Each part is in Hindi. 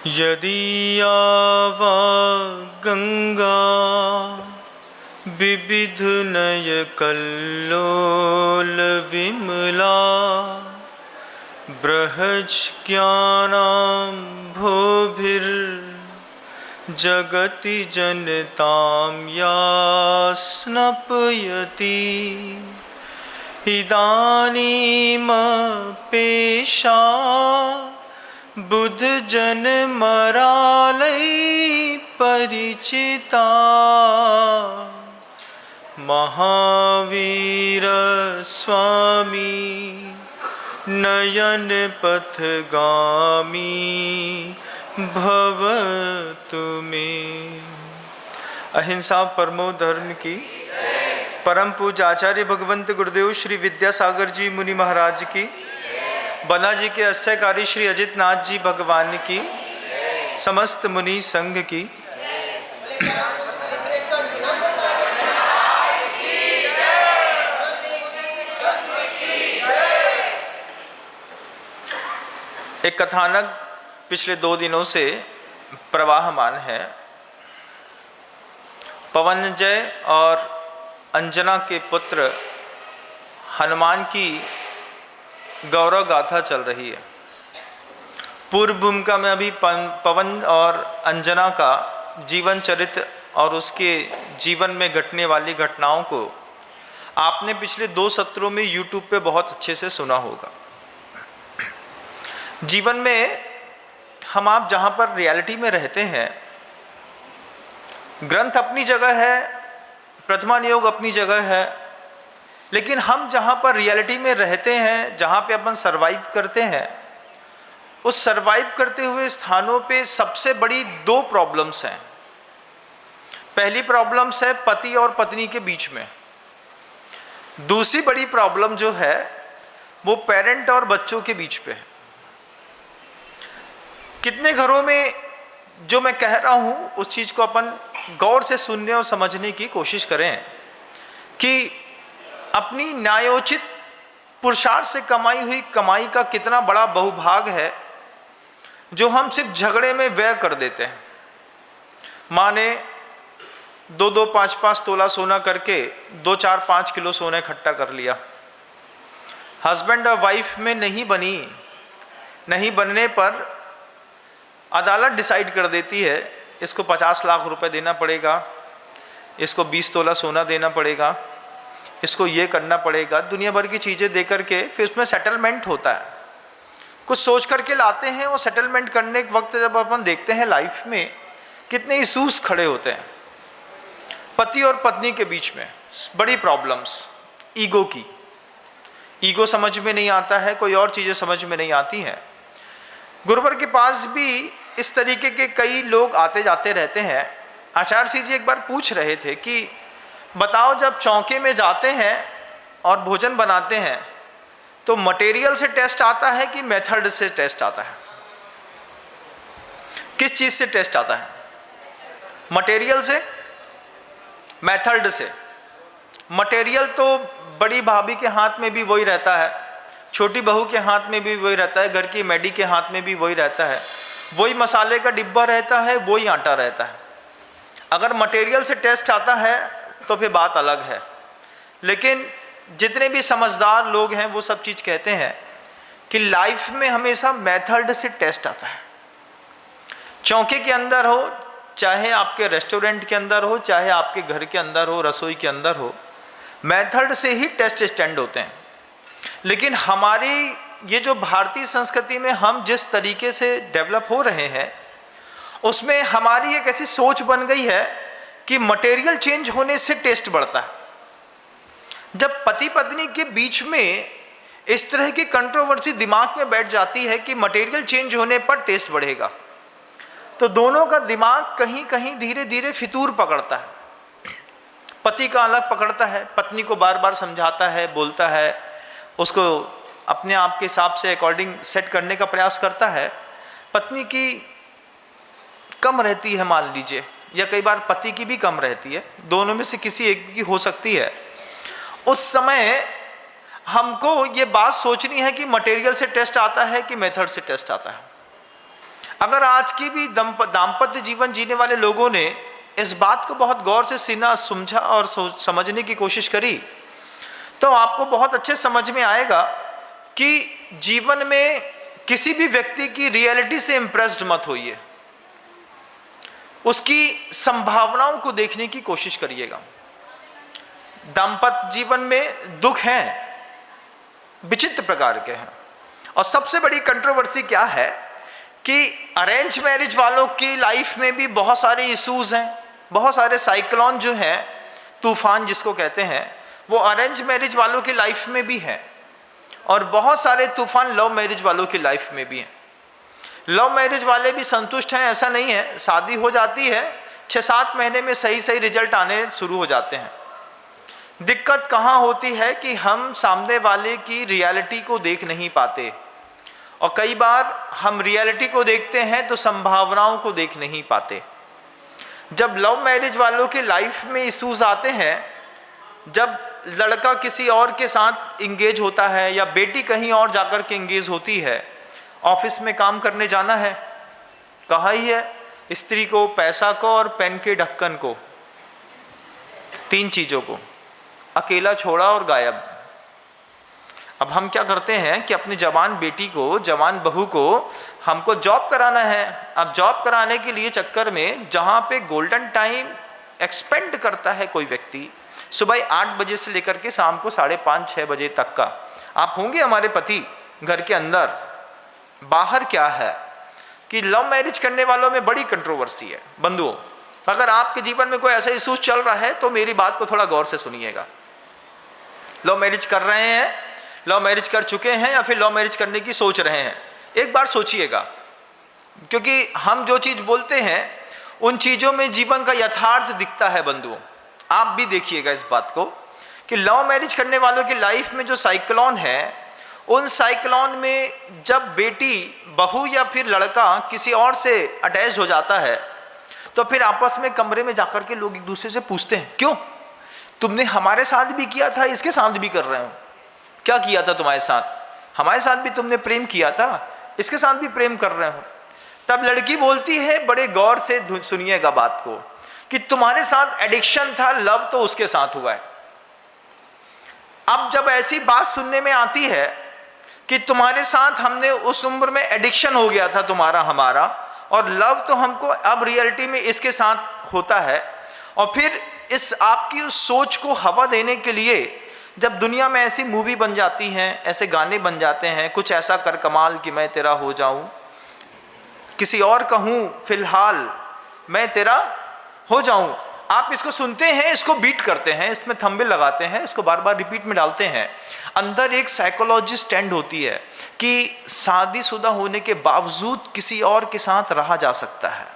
यदीयावा गंगा विविधनयकल्लोल विमला बृहज्ज्ञानाम्भोभिर्जगति जनतां या स्नपयति इदानीमपेशा बुद्ध जन मरालय परिचिता महावीर स्वामी नयन पथगामी भवतु मे। अहिंसा परमो धर्म की। परम पूज्य आचार्य भगवंत गुरुदेव श्री विद्यासागर जी मुनि महाराज की, बना जी के अस्यकारी श्री अजित नाथ जी भगवान की, समस्त मुनि संघ की। एक कथानक पिछले 2 दिनों से प्रवाहमान है। पवनजय और अंजना के पुत्र हनुमान की गौरव गाथा चल रही है। पूर्व भूमिका में अभी पवन और अंजना का जीवन चरित्र और उसके जीवन में घटने वाली घटनाओं को आपने पिछले 2 सत्रों में YouTube पे बहुत अच्छे से सुना होगा। जीवन में हम आप जहाँ पर रियलिटी में रहते हैं, ग्रंथ अपनी जगह है, प्रथमा नियोग अपनी जगह है, लेकिन हम जहाँ पर रियलिटी में रहते हैं, जहाँ पे अपन सरवाइव करते हैं, उस सरवाइव करते हुए स्थानों पे सबसे बड़ी 2 प्रॉब्लम्स हैं। पहली प्रॉब्लम्स है पति और पत्नी के बीच में। दूसरी बड़ी प्रॉब्लम जो है वो पेरेंट और बच्चों के बीच पे है। कितने घरों में जो मैं कह रहा हूँ उस चीज़ को अपन गौर से सुनने और समझने की कोशिश करें कि अपनी न्यायोचित पुरुषार्थ से कमाई हुई कमाई का कितना बड़ा बहुभाग है जो हम सिर्फ झगड़े में व्यय कर देते हैं। माँ ने 2-2, 5-5 तोला सोना करके 2-4-5 किलो सोना इकट्ठा कर लिया। हस्बैंड और वाइफ में नहीं बनने पर अदालत डिसाइड कर देती है इसको 50 लाख रुपए देना पड़ेगा, इसको 20 तोला सोना देना पड़ेगा, इसको ये करना पड़ेगा, दुनिया भर की चीज़ें दे करके फिर उसमें सेटलमेंट होता है। कुछ सोच करके लाते हैं और सेटलमेंट करने के वक्त जब अपन देखते हैं लाइफ में कितने इशूज़ खड़े होते हैं। पति और पत्नी के बीच में बड़ी प्रॉब्लम्स, ईगो की। ईगो समझ में नहीं आता है, कोई और चीज़ें समझ में नहीं आती हैं। गुरुवर के पास भी इस तरीके के कई लोग आते जाते रहते हैं। आचार्य सिंह जी एक बार पूछ रहे थे कि बताओ, जब चौके में जाते हैं और भोजन बनाते हैं तो मटेरियल से टेस्ट आता है कि मेथड से टेस्ट आता है? किस चीज़ से टेस्ट आता है? मटेरियल से, मेथड से? मटेरियल तो बड़ी भाभी के हाथ में भी वही रहता है, छोटी बहू के हाथ में भी वही रहता है, घर की मैडी के हाथ में भी वही रहता है, वही मसाले का डिब्बा रहता है, वही आटा रहता है। अगर मटेरियल से टेस्ट आता है तो फिर बात अलग है। लेकिन जितने भी समझदार लोग हैं वो सब चीज़ कहते हैं कि लाइफ में हमेशा मेथड से टेस्ट आता है। चौके के अंदर हो, चाहे आपके रेस्टोरेंट के अंदर हो, चाहे आपके घर के अंदर हो, रसोई के अंदर हो, मेथड से ही टेस्ट स्टैंड होते हैं। लेकिन हमारी ये जो भारतीय संस्कृति में हम जिस तरीके से डेवलप हो रहे हैं उसमें हमारी एक ऐसी सोच बन गई है कि मटेरियल चेंज होने से टेस्ट बढ़ता है। जब पति पत्नी के बीच में इस तरह की कंट्रोवर्सी दिमाग में बैठ जाती है कि मटेरियल चेंज होने पर टेस्ट बढ़ेगा, तो दोनों का दिमाग कहीं कहीं धीरे धीरे फितूर पकड़ता है। पति का अलग पकड़ता है, पत्नी को बार बार समझाता है, बोलता है, उसको अपने आप के हिसाब से अकॉर्डिंग सेट करने का प्रयास करता है। पत्नी की कम रहती है मान लीजिए, या कई बार पति की भी कम रहती है, दोनों में से किसी एक की हो सकती है। उस समय हमको ये बात सोचनी है कि मटेरियल से टेस्ट आता है कि मेथड से टेस्ट आता है। अगर आज की भी दाम्पत्य जीवन जीने वाले लोगों ने इस बात को बहुत गौर से सीना समझा और समझने की कोशिश करी, तो आपको बहुत अच्छे समझ में आएगा कि जीवन में किसी भी व्यक्ति की रियलिटी से इंप्रेस्ड मत होइए, उसकी संभावनाओं को देखने की कोशिश करिएगा। दाम्पत्य जीवन में दुख हैं, विचित्र प्रकार के हैं, और सबसे बड़ी कंट्रोवर्सी क्या है कि अरेंज मैरिज वालों की लाइफ में भी बहुत सारे इश्यूज हैं, बहुत सारे साइक्लोन जो हैं, तूफान जिसको कहते हैं, वो अरेंज मैरिज वालों की लाइफ में भी है, और बहुत सारे तूफान लव मैरिज वालों की लाइफ में भी हैं। लव मैरिज वाले भी संतुष्ट हैं ऐसा नहीं है, शादी हो जाती है, 6-7 महीने में सही सही रिजल्ट आने शुरू हो जाते हैं। दिक्कत कहाँ होती है कि हम सामने वाले की रियलिटी को देख नहीं पाते, और कई बार हम रियलिटी को देखते हैं तो संभावनाओं को देख नहीं पाते। जब लव मैरिज वालों के लाइफ में इश्यूज आते हैं, जब लड़का किसी और के साथ इंगेज होता है या बेटी कहीं और जाकर के इंगेज होती है, ऑफिस में काम करने जाना है, कहा ही है स्त्री को पैसा को और पेन के ढक्कन को, 3 चीज़ों को, अकेला छोड़ा और गायब। अब हम क्या करते हैं कि अपनी जवान बेटी को, जवान बहू को हमको जॉब कराना है। अब जॉब कराने के लिए चक्कर में जहाँ पे गोल्डन टाइम एक्सपेंड करता है कोई व्यक्ति, सुबह 8 बजे से लेकर के शाम को 5:30-6 बजे तक का, आप होंगे हमारे पति घर के अंदर, बाहर क्या है कि लव मैरिज करने वालों में बड़ी कंट्रोवर्सी है। बंधुओं, अगर आपके जीवन में कोई ऐसा इशूज चल रहा है तो मेरी बात को थोड़ा गौर से सुनिएगा। लव मैरिज कर रहे हैं, लव मैरिज कर चुके हैं, या फिर लव मैरिज करने की सोच रहे हैं, एक बार सोचिएगा, क्योंकि हम जो चीज़ बोलते हैं उन चीज़ों में जीवन का यथार्थ दिखता है। बंधुओं, आप भी देखिएगा इस बात को कि लव मैरिज करने वालों की लाइफ में जो साइक्लोन है, उन साइक्लोन में जब बेटी, बहू या फिर लड़का किसी और से अटैच हो जाता है, तो फिर आपस में कमरे में जाकर के लोग एक दूसरे से पूछते हैं, क्यों तुमने हमारे साथ भी किया था, इसके साथ भी कर रहे हो, क्या किया था तुम्हारे साथ, हमारे साथ भी तुमने प्रेम किया था, इसके साथ भी प्रेम कर रहे हो। तब लड़की बोलती है, बड़े गौर से सुनिएगा बात को, कि तुम्हारे साथ एडिक्शन था, लव तो उसके साथ हुआ है। अब जब ऐसी बात सुनने में आती है कि तुम्हारे साथ हमने उस उम्र में एडिक्शन हो गया था तुम्हारा हमारा, और लव तो हमको अब रियलिटी में इसके साथ होता है, और फिर इस आपकी उस सोच को हवा देने के लिए जब दुनिया में ऐसी मूवी बन जाती हैं, ऐसे गाने बन जाते हैं, कुछ ऐसा कर कमाल कि मैं तेरा हो जाऊं, किसी और कहूं फिलहाल मैं तेरा हो जाऊं, आप इसको सुनते हैं, इसको बीट करते हैं, इसमें थंबनेल लगाते हैं, इसको बार बार रिपीट में डालते हैं। अंदर एक साइकोलॉजी स्टैंड होती है कि शादीशुदा होने के बावजूद किसी और के साथ रहा जा सकता है।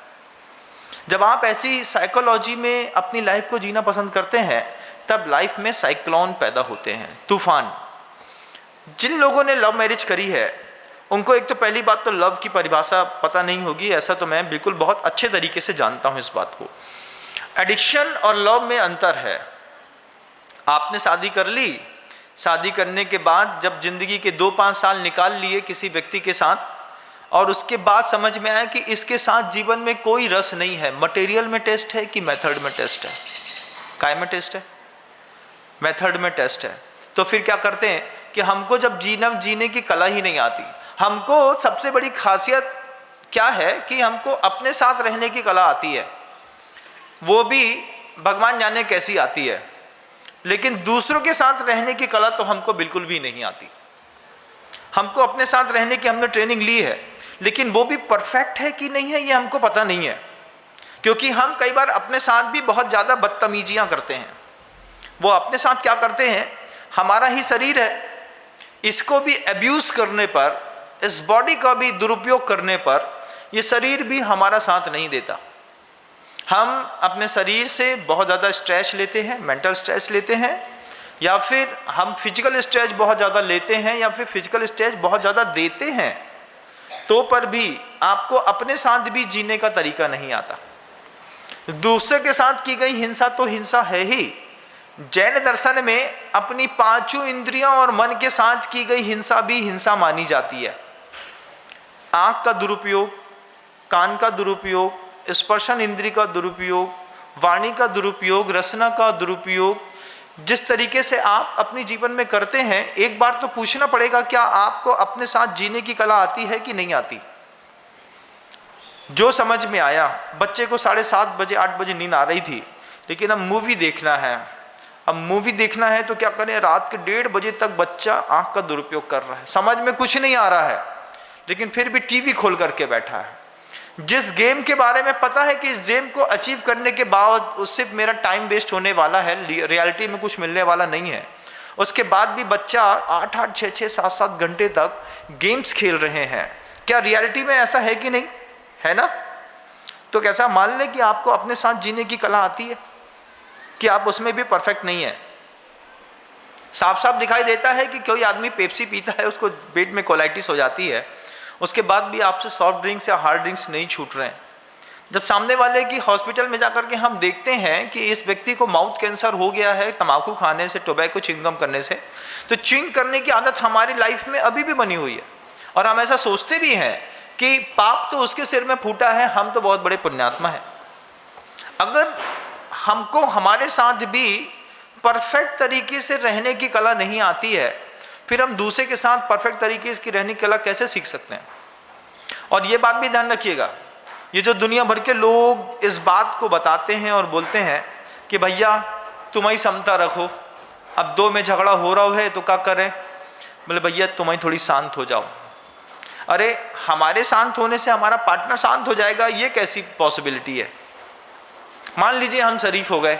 जब आप ऐसी साइकोलॉजी में अपनी लाइफ को जीना पसंद करते हैं, तब लाइफ में साइक्लोन पैदा होते हैं, तूफान। जिन लोगों ने लव मैरिज करी है उनको एक तो पहली बात तो लव की परिभाषा पता नहीं होगी, ऐसा तो मैं बिल्कुल बहुत अच्छे तरीके से जानता हूँ इस बात को। एडिक्शन और लव में अंतर है। आपने शादी कर ली, शादी करने के बाद जब जिंदगी के 2-5 साल निकाल लिए किसी व्यक्ति के साथ, और उसके बाद समझ में आया कि इसके साथ जीवन में कोई रस नहीं है, मटेरियल में टेस्ट है कि मेथड में टेस्ट है, काय में टेस्ट है, मेथड में टेस्ट है, तो फिर क्या करते हैं कि हमको जब जीने की कला ही नहीं आती। हमको सबसे बड़ी खासियत क्या है कि हमको अपने साथ रहने की कला आती है, वो भी भगवान जाने कैसी आती है, लेकिन दूसरों के साथ रहने की कला तो हमको बिल्कुल भी नहीं आती। हमको अपने साथ रहने की हमने ट्रेनिंग ली है, लेकिन वो भी परफेक्ट है कि नहीं है ये हमको पता नहीं है, क्योंकि हम कई बार अपने साथ भी बहुत ज़्यादा बदतमीजियाँ करते हैं। वो अपने साथ क्या करते हैं, हमारा ही शरीर है, इसको भी अब्यूज़ करने पर, इस बॉडी का भी दुरुपयोग करने पर ये शरीर भी हमारा साथ नहीं देता। हम अपने शरीर से बहुत ज़्यादा स्ट्रेस लेते हैं, मेंटल स्ट्रेस लेते हैं, या फिर हम फिजिकल स्ट्रेस बहुत ज़्यादा लेते हैं, या फिर फिजिकल स्ट्रेस बहुत ज़्यादा देते हैं, तो पर भी आपको अपने साथ भी जीने का तरीका नहीं आता। दूसरे के साथ की गई हिंसा तो हिंसा है ही। जैन दर्शन में अपनी 5 इंद्रियों और मन के साथ की गई हिंसा भी हिंसा मानी जाती है। आँख का दुरुपयोग, कान का दुरुपयोग, स्पर्शन इंद्रिय का दुरुपयोग, वाणी का दुरुपयोग, रसना का दुरुपयोग, जिस तरीके से आप अपने जीवन में करते हैं, एक बार तो पूछना पड़ेगा क्या आपको अपने साथ जीने की कला आती है कि नहीं आती। जो समझ में आया, बच्चे को 7:30 बजे 8 बजे नींद आ रही थी, लेकिन अब मूवी देखना है, अब मूवी देखना है तो क्या करें, रात के 1:30 बजे तक बच्चा आंख का दुरुपयोग कर रहा है, समझ में कुछ नहीं आ रहा है, लेकिन फिर भी टीवी खोल करके बैठा है। जिस गेम के बारे में पता है कि इस गेम को अचीव करने के बाद उससे मेरा टाइम वेस्ट होने वाला है, रियलिटी में कुछ मिलने वाला नहीं है, उसके बाद भी बच्चा 8-8, 6-6, 7-7 घंटे तक गेम्स खेल रहे हैं। क्या रियलिटी में ऐसा है कि नहीं है ना? तो कैसा मान लें कि आपको अपने साथ जीने की कला आती है कि आप उसमें भी परफेक्ट नहीं है। साफ साफ दिखाई देता है कि कोई आदमी पेप्सी पीता है, उसको पेट में कोलाइटिस हो जाती है, उसके बाद भी आपसे सॉफ्ट ड्रिंक्स या हार्ड ड्रिंक्स नहीं छूट रहे हैं। जब सामने वाले की हॉस्पिटल में जाकर के हम देखते हैं कि इस व्यक्ति को माउथ कैंसर हो गया है तंबाकू खाने से, टोबैको च्युइंगम करने से, तो च्युइंग करने की आदत हमारी लाइफ में अभी भी बनी हुई है और हम ऐसा सोचते भी हैं कि पाप तो उसके सिर में फूटा है, हम तो बहुत बड़े पुण्यात्मा हैं। अगर हमको हमारे साथ भी परफेक्ट तरीके से रहने की कला नहीं आती है, फिर हम दूसरे के साथ परफेक्ट तरीके से रहने की कला कैसे सीख सकते हैं? और ये बात भी ध्यान रखिएगा, ये जो दुनिया भर के लोग इस बात को बताते हैं और बोलते हैं कि भैया तुम ही समता रखो, अब दो में झगड़ा हो रहा है तो क्या करें, बोले भैया तुम ही थोड़ी शांत हो जाओ। अरे हमारे शांत होने से हमारा पार्टनर शांत हो जाएगा, ये कैसी पॉसिबिलिटी है? मान लीजिए हम शरीफ हो गए,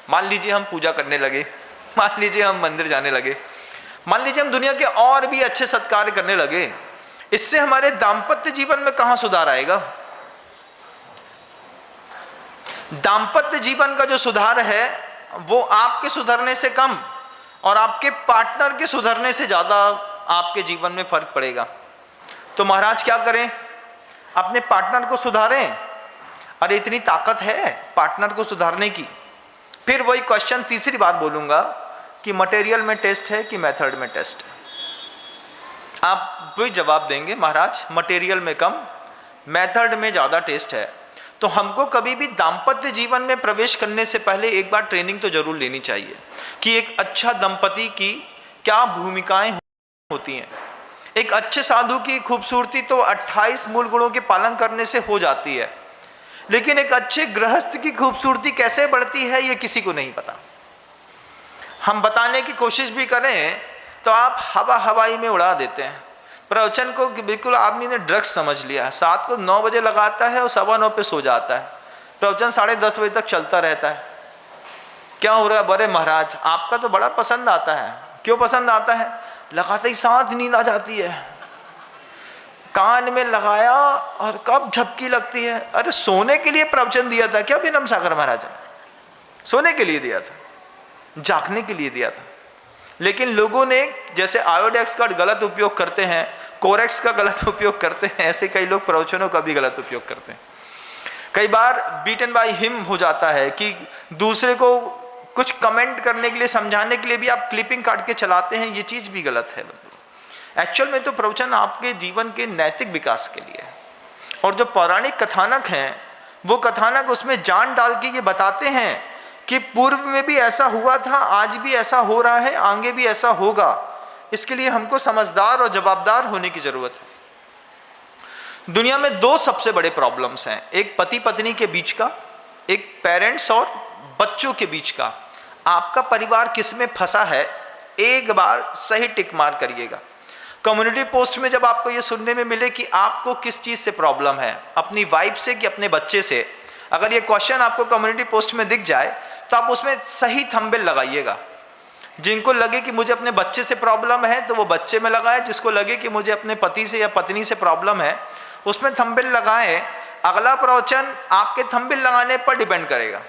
मान लीजिए हम पूजा करने लगे, मान लीजिए हम मंदिर जाने लगे, मान लीजिए हम दुनिया के और भी अच्छे सत्कार करने लगे, इससे हमारे दाम्पत्य जीवन में कहां सुधार आएगा? दाम्पत्य जीवन का जो सुधार है वो आपके सुधरने से कम और आपके पार्टनर के सुधरने से ज्यादा आपके जीवन में फर्क पड़ेगा। तो महाराज क्या करें? अपने पार्टनर को सुधारें। अरे इतनी ताकत है पार्टनर को सुधारने की। फिर वही क्वेश्चन तीसरी बात बोलूंगा कि मटेरियल में टेस्ट है कि मेथड में टेस्ट है। आप वही जवाब देंगे महाराज मटेरियल में कम, मेथड में ज़्यादा टेस्ट है। तो हमको कभी भी दाम्पत्य जीवन में प्रवेश करने से पहले एक बार ट्रेनिंग तो जरूर लेनी चाहिए कि एक अच्छा दंपति की क्या भूमिकाएं होती हैं। एक अच्छे साधु की खूबसूरती तो 28 मूल गुणों के पालन करने से हो जाती है, लेकिन एक अच्छे गृहस्थ की खूबसूरती कैसे बढ़ती है ये किसी को नहीं पता। हम बताने की कोशिश भी करें तो आप हवाई में उड़ा देते हैं। प्रवचन को बिल्कुल आदमी ने ड्रग्स समझ लिया है। 7 को 9 बजे लगाता है और 9:15 पे सो जाता है। प्रवचन 10:30 बजे तक चलता रहता है। क्या हो रहा है? बड़े महाराज आपका तो बड़ा पसंद आता है। क्यों पसंद आता है? लगाते ही साथ नींद आ जाती है। कान में लगाया और कब झपकी लगती है। अरे सोने के लिए प्रवचन दिया था क्या बिनम सागर महाराज ने? सोने के लिए दिया था, जागने के लिए दिया था। लेकिन लोगों ने जैसे आयोडेक्स का गलत उपयोग करते हैं, कोरेक्स का गलत उपयोग करते हैं, ऐसे कई लोग प्रवचनों का भी गलत उपयोग करते हैं। कई बार बीटन बाय हिम हो जाता है कि दूसरे को कुछ कमेंट करने के लिए, समझाने के लिए भी आप क्लिपिंग काट के चलाते हैं। ये चीज़ भी गलत है। एक्चुअल में तो प्रवचन आपके जीवन के नैतिक विकास के लिए है। और जो पौराणिक कथानक हैं वो कथानक उसमें जान डाल के ये बताते हैं कि पूर्व में भी ऐसा हुआ था, आज भी ऐसा हो रहा है, आगे भी ऐसा होगा। इसके लिए हमको समझदार और जवाबदार होने की जरूरत है। दुनिया में 2 सबसे बड़े प्रॉब्लम्स हैं, एक पति पत्नी के बीच का, एक पेरेंट्स और बच्चों के बीच का। आपका परिवार किस में फंसा है एक बार सही टिक मार करिएगा। कम्युनिटी पोस्ट में जब आपको ये सुनने में मिले कि आपको किस चीज़ से प्रॉब्लम है, अपनी वाइफ से कि अपने बच्चे से, अगर ये क्वेश्चन आपको कम्युनिटी पोस्ट में दिख जाए तो आप उसमें सही थंबनेल लगाइएगा। जिनको लगे कि मुझे अपने बच्चे से प्रॉब्लम है तो वो बच्चे में लगाए, जिसको लगे कि मुझे अपने पति से या पत्नी से प्रॉब्लम है उसमें थंबनेल लगाएं। अगला प्रवचन आपके थंबनेल लगाने पर डिपेंड करेगा।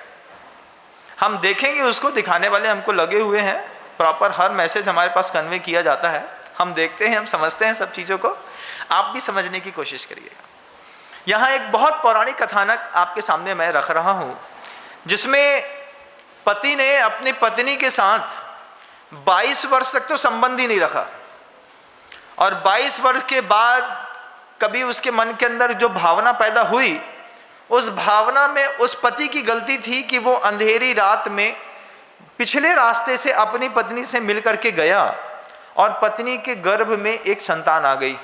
हम देखेंगे, उसको दिखाने वाले हमको लगे हुए हैं, प्रॉपर हर मैसेज हमारे पास कन्वे किया जाता है। हम देखते हैं, हम समझते हैं सब चीज़ों को। आप भी समझने की कोशिश करिएगा। यहाँ एक बहुत पौराणिक कथानक आपके सामने मैं रख रहा हूँ, जिसमें पति ने अपनी पत्नी के साथ 22 वर्ष तक तो संबंध ही नहीं रखा और 22 वर्ष के बाद कभी उसके मन के अंदर जो भावना पैदा हुई, उस भावना में उस पति की गलती थी कि वो अंधेरी रात में पिछले रास्ते से अपनी पत्नी से मिल करके गया और पत्नी के गर्भ में एक संतान आ गई।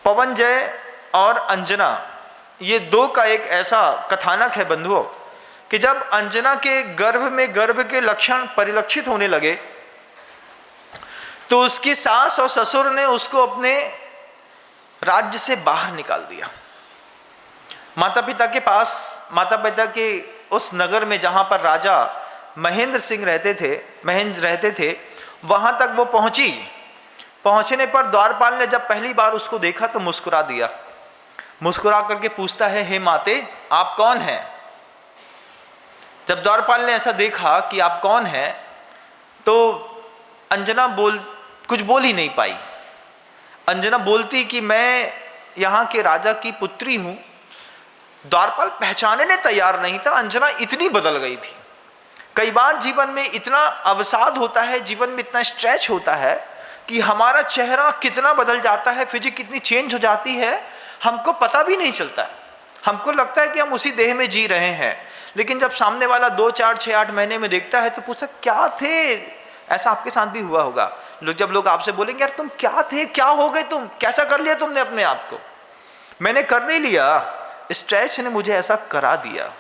पवनजय और अंजना, ये दो का एक ऐसा कथानक है बंधुओं कि जब अंजना के गर्भ में गर्भ के लक्षण परिलक्षित होने लगे तो उसकी सास और ससुर ने उसको अपने राज्य से बाहर निकाल दिया। माता पिता के पास, माता पिता के उस नगर में जहाँ पर राजा महेंद्र रहते थे, वहाँ तक वो पहुँची। पहुँचने पर द्वारपाल ने जब पहली बार उसको देखा तो मुस्कुरा दिया। मुस्कुरा करके पूछता है, हे माते आप कौन हैं? जब द्वारपाल ने ऐसा देखा कि आप कौन हैं, तो अंजना कुछ बोल ही नहीं पाई। अंजना बोलती कि मैं यहाँ के राजा की पुत्री हूँ। द्वारपाल पहचानने तैयार नहीं था, अंजना इतनी बदल गई थी। कई बार जीवन में इतना अवसाद होता है, जीवन में इतना स्ट्रेच होता है कि हमारा चेहरा कितना बदल जाता है, फिजिक कितनी चेंज हो जाती है, हमको पता भी नहीं चलता है। हमको लगता है कि हम उसी देह में जी रहे हैं, लेकिन जब सामने वाला 2, 4, 6, 8 महीने में देखता है तो पूछता क्या थे। ऐसा आपके साथ भी हुआ होगा। जब लोग आपसे बोलेंगे यार तुम क्या थे, क्या हो गए, तुम कैसा कर लिया तुमने अपने आप को? मैंने कर नहीं लिया, स्ट्रेच ने मुझे ऐसा करा दिया।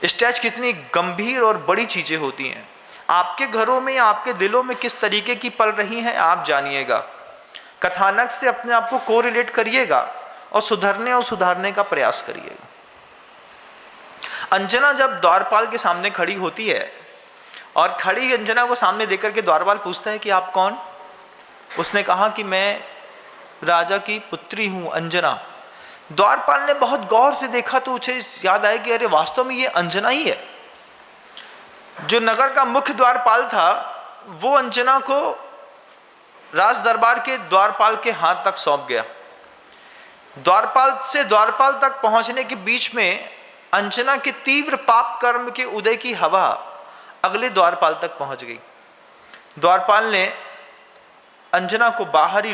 स्ट्रेच कितनी गंभीर और बड़ी चीजें होती हैं। आपके घरों में, आपके दिलों में किस तरीके की पल रही हैं आप जानिएगा। कथानक से अपने आप को कोरिलेट करिएगा और सुधारने का प्रयास करिएगा। अंजना जब द्वारपाल के सामने खड़ी होती है और खड़ी अंजना को सामने देकर के द्वारपाल पूछता है कि आप कौन? उसने कहा कि मैं राजा की पुत्री हूँ अंजना। द्वारपाल ने बहुत गौर से देखा तो उसे याद आया कि अरे वास्तव में ये अंजना ही है। जो नगर का मुख्य द्वारपाल था वो अंजना को राज दरबार के द्वारपाल के हाथ तक सौंप गया। द्वारपाल से द्वारपाल तक पहुंचने के बीच में अंजना के तीव्र पाप कर्म के उदय की हवा अगले द्वारपाल तक पहुंच गई। द्वारपाल ने अंजना को बाहर ही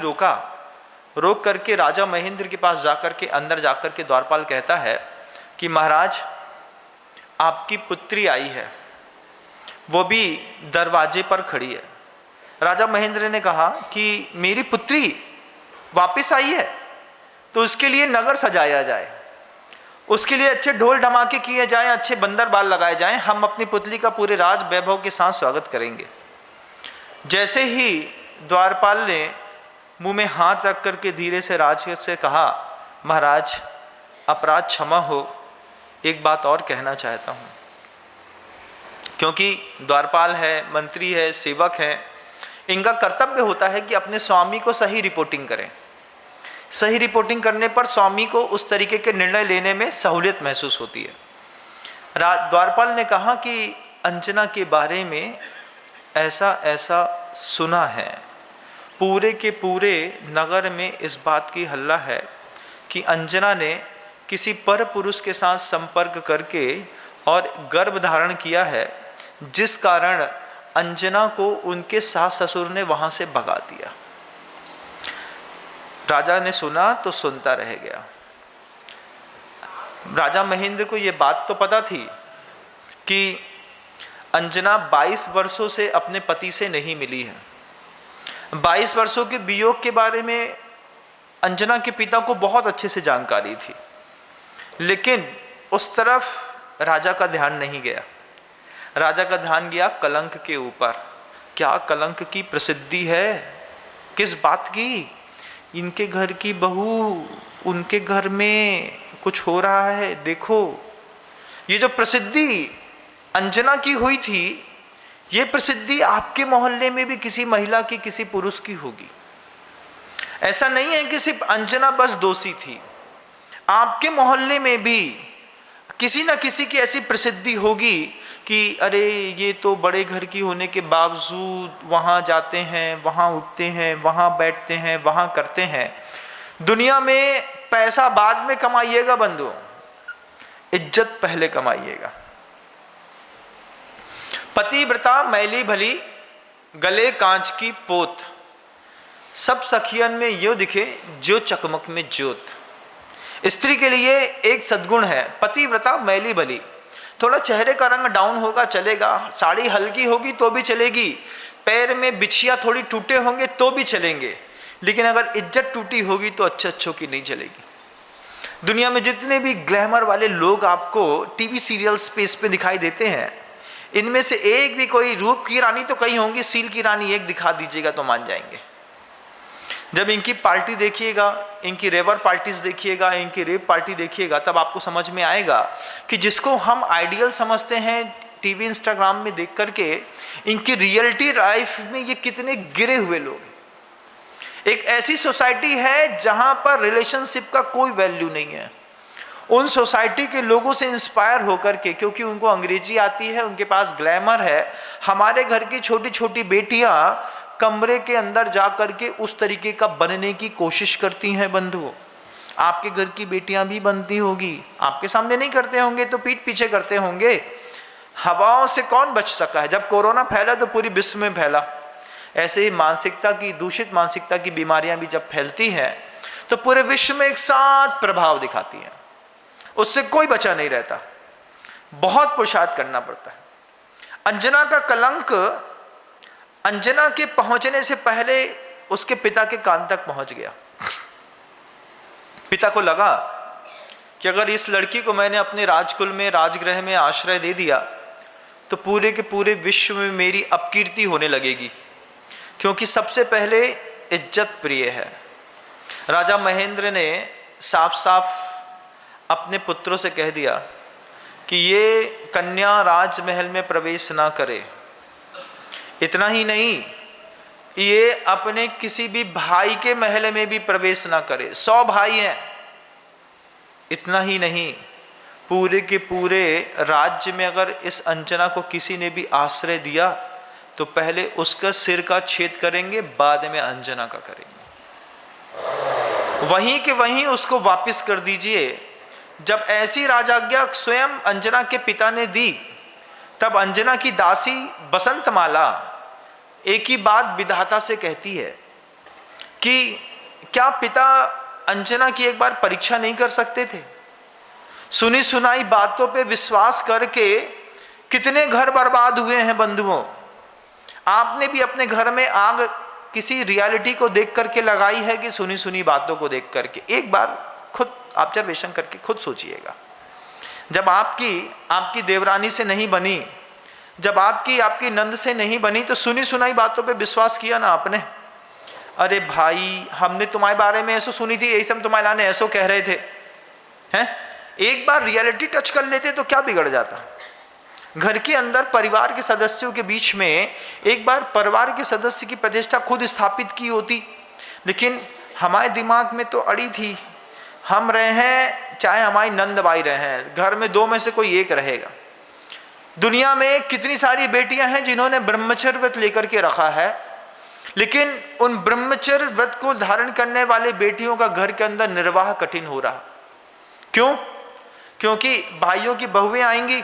रोक करके राजा महेंद्र के पास जाकर के अंदर जाकर के द्वारपाल कहता है कि महाराज आपकी पुत्री आई है, वो भी दरवाजे पर खड़ी है। राजा महेंद्र ने कहा कि मेरी पुत्री वापस आई है तो उसके लिए नगर सजाया जाए, उसके लिए अच्छे ढोल ढमाके किए जाएं, अच्छे बंदर बाल लगाए जाएं, हम अपनी पुतली का पूरे राज वैभव के साथ स्वागत करेंगे। जैसे ही द्वारपाल ने मुंह में हाथ रख करके धीरे से राज से कहा, महाराज अपराध क्षमा हो, एक बात और कहना चाहता हूँ। क्योंकि द्वारपाल है, मंत्री है, सेवक है, इनका कर्तव्य होता है कि अपने स्वामी को सही रिपोर्टिंग करें। सही रिपोर्टिंग करने पर स्वामी को उस तरीके के निर्णय लेने में सहूलियत महसूस होती है। द्वारपाल ने कहा कि अंजना के बारे में ऐसा ऐसा सुना है, पूरे के पूरे नगर में इस बात की हल्ला है कि अंजना ने किसी पर पुरुष के साथ संपर्क करके और गर्भ धारण किया है, जिस कारण अंजना को उनके सास ससुर ने वहां से भगा दिया। राजा ने सुना तो सुनता रह गया। राजा महेंद्र को यह बात तो पता थी कि अंजना 22 वर्षों से अपने पति से नहीं मिली है। 22 वर्षों के वियोग के बारे में अंजना के पिता को बहुत अच्छे से जानकारी थी, लेकिन उस तरफ राजा का ध्यान नहीं गया। राजा का ध्यान गया कलंक के ऊपर। क्या कलंक की प्रसिद्धि है? किस बात की? इनके घर की बहू, उनके घर में कुछ हो रहा है। देखो, ये जो प्रसिद्धि अंजना की हुई थी, ये प्रसिद्धि आपके मोहल्ले में भी किसी महिला की, किसी पुरुष की होगी। ऐसा नहीं है कि सिर्फ अंजना बस दोषी थी, आपके मोहल्ले में भी किसी न किसी की ऐसी प्रसिद्धि होगी कि अरे ये तो बड़े घर की होने के बावजूद वहाँ जाते हैं, वहाँ उठते हैं, वहाँ बैठते हैं, वहाँ करते हैं। दुनिया में पैसा बाद में कमाइएगा बंधुओं, इज्जत पहले कमाइएगा। पतिव्रता मैली भली, गले कांच की पोत, सब सखियन में यो दिखे जो चकमक में ज्योत। स्त्री के लिए एक सद्गुण है, पतिव्रता मैली बली। थोड़ा चेहरे का रंग डाउन होगा चलेगा, साड़ी हल्की होगी तो भी चलेगी, पैर में बिछिया थोड़ी टूटे होंगे तो भी चलेंगे, लेकिन अगर इज्जत टूटी होगी तो अच्छों की नहीं चलेगी। दुनिया में जितने भी ग्लैमर वाले लोग आपको टीवी सीरियल्स पे इस पे दिखाई देते हैं, इनमें से एक भी कोई रूप की रानी तो कहीं होंगी, सील की रानी एक दिखा दीजिएगा तो मान जाएंगे। जब इनकी पार्टी देखिएगा, इनकी रेवर पार्टीज देखिएगा, इनकी रेप पार्टी देखिएगा, तब आपको समझ में आएगा कि जिसको हम आइडियल समझते हैं टीवी इंस्टाग्राम में देख करके, इनकी रियलिटी लाइफ में ये कितने गिरे हुए लोग हैं। एक ऐसी सोसाइटी है जहां पर रिलेशनशिप का कोई वैल्यू नहीं है। उन सोसाइटी के लोगों से इंस्पायर होकर के, क्योंकि उनको अंग्रेजी आती है, उनके पास ग्लैमर है, हमारे घर की छोटी छोटी बेटियां कमरे के अंदर जा करके उस तरीके का बनने की कोशिश करती हैं। बंधुओं, आपके घर की बेटियां भी बनती होगी, आपके सामने नहीं करते होंगे तो पीठ पीछे करते होंगे। हवाओं से कौन बच सका है? जब कोरोना फैला तो पूरी विश्व में फैला। ऐसे ही मानसिकता की, दूषित मानसिकता की बीमारियां भी जब फैलती हैं तो पूरे विश्व में एक साथ प्रभाव दिखाती हैं, उससे कोई बचा नहीं रहता, बहुत पुरुषार्थ करना पड़ता है। अंजना का कलंक अंजना के पहुंचने से पहले उसके पिता के कान तक पहुंच गया। पिता को लगा कि अगर इस लड़की को मैंने अपने राजकुल में, राजगृह में आश्रय दे दिया तो पूरे के पूरे विश्व में मेरी अपकीर्ति होने लगेगी, क्योंकि सबसे पहले इज्जत प्रिय है। राजा महेंद्र ने साफ साफ अपने पुत्रों से कह दिया कि ये कन्या राजमहल में प्रवेश ना करे। इतना ही नहीं, ये अपने किसी भी भाई के महल में भी प्रवेश ना करे। 100 भाई हैं। इतना ही नहीं, पूरे के पूरे राज्य में अगर इस अंजना को किसी ने भी आश्रय दिया तो पहले उसका सिर का छेद करेंगे, बाद में अंजना का करेंगे। वहीं के वहीं उसको वापस कर दीजिए। जब ऐसी राजाज्ञा स्वयं अंजना के पिता ने दी, तब अंजना की दासी बसंतमाला एक ही बात विधाता से कहती है कि क्या पिता अंजना की एक बार परीक्षा नहीं कर सकते थे? सुनी सुनाई बातों पे विश्वास करके कितने घर बर्बाद हुए हैं बंधुओं। आपने भी अपने घर में आग किसी रियलिटी को देख करके लगाई है कि सुनी सुनी बातों को देख करके? एक बार खुद ऑब्जर्वेशन करके खुद सोचिएगा। जब आपकी देवरानी से नहीं बनी, जब आपकी नंद से नहीं बनी, तो सुनी सुनाई बातों पे विश्वास किया ना आपने। अरे भाई, हमने तुम्हारे बारे में ऐसा सुनी थी, यही सब तुम्हारे लाने ऐसा कह रहे थे, हैं? एक बार रियलिटी टच कर लेते तो क्या बिगड़ जाता? घर के अंदर परिवार के सदस्यों के बीच में एक बार परिवार के सदस्य की प्रतिष्ठा खुद स्थापित की होती, लेकिन हमारे दिमाग में तो अड़ी थी, हम रहे हैं चाहे हमारी नंदबाई रहे हैं, घर में 2 में से कोई एक रहेगा। दुनिया में कितनी सारी बेटियां हैं जिन्होंने ब्रह्मचर्य व्रत लेकर के रखा है, लेकिन उन ब्रह्मचर्य व्रत को धारण करने वाले बेटियों का घर के अंदर निर्वाह कठिन हो रहा। क्यों? क्योंकि भाइयों की बहुएं आएंगी।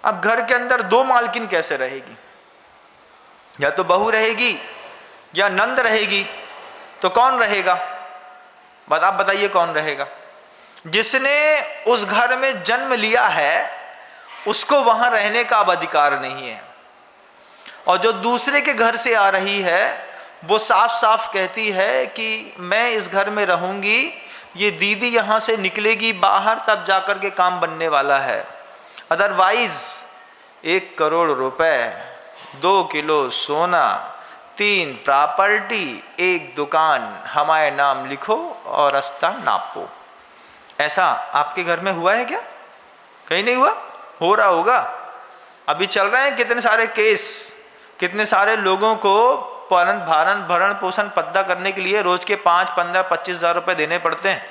अब घर के अंदर 2 मालकिन कैसे रहेगी? या तो बहू रहेगी या नंद रहेगी, तो कौन रहेगा? आप बताइए कौन रहेगा? जिसने उस घर में जन्म लिया है उसको वहां रहने का अब अधिकार नहीं है, और जो दूसरे के घर से आ रही है वो साफ साफ कहती है कि मैं इस घर में रहूंगी, ये दीदी यहाँ से निकलेगी बाहर तब जाकर के काम बनने वाला है। अदरवाइज 1 करोड़ रुपए, 2 किलो सोना, 3 प्रॉपर्टी, 1 दुकान हमारे नाम लिखो और रास्ता नापो। ऐसा आपके घर में हुआ है क्या? कहीं नहीं हुआ? हो रहा होगा। अभी चल रहे हैं कितने सारे केस, कितने सारे लोगों को भरण पोषण पद्दा करने के लिए रोज के 5, 15, 25 हज़ार रुपये देने पड़ते हैं।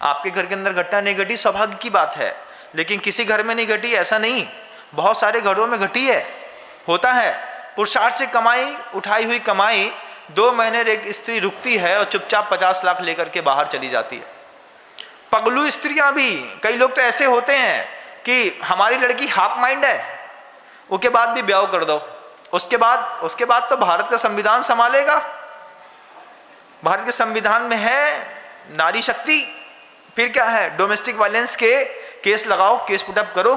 आपके घर के अंदर घटना नहीं घटी, सौभाग्य की बात है, लेकिन किसी घर में नहीं घटी ऐसा नहीं, बहुत सारे घरों में घटी है। होता है, पुरुषार्थ से कमाई, उठाई हुई कमाई 2 महीने एक स्त्री रुकती है और चुपचाप 50 लाख लेकर के बाहर चली जाती है। पगलू स्त्रियां भी, कई लोग तो ऐसे होते हैं कि हमारी लड़की हाफ माइंड है, उसके बाद भी ब्याह कर दो, उसके बाद तो भारत का संविधान संभालेगा। भारत के संविधान में है नारी शक्ति, फिर क्या है, डोमेस्टिक वायलेंस के केस लगाओ, केस पुटअप करो।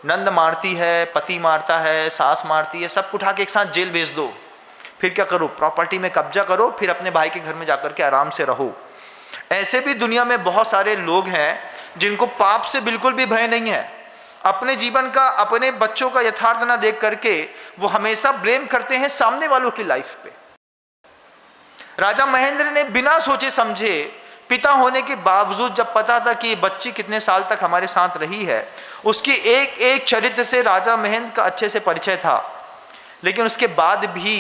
नंद मारती है, पति मारता है, सास मारती है, सब उठा के एक साथ जेल भेज दो। फिर क्या करो, प्रॉपर्टी में कब्जा करो, फिर अपने भाई के घर में जाकर के आराम से रहो। ऐसे भी दुनिया में बहुत सारे लोग हैं जिनको पाप से बिल्कुल भी भय नहीं है। अपने जीवन का, अपने बच्चों का यथार्थ ना देख करके वो हमेशा ब्लेम करते हैं सामने वालों की लाइफ पे। राजा महेंद्र ने बिना सोचे समझे, पिता होने के बावजूद, जब पता था कि बच्ची कितने साल तक हमारे साथ रही है, उसकी एक एक चरित्र से राजा महेंद्र का अच्छे से परिचय था, लेकिन उसके बाद भी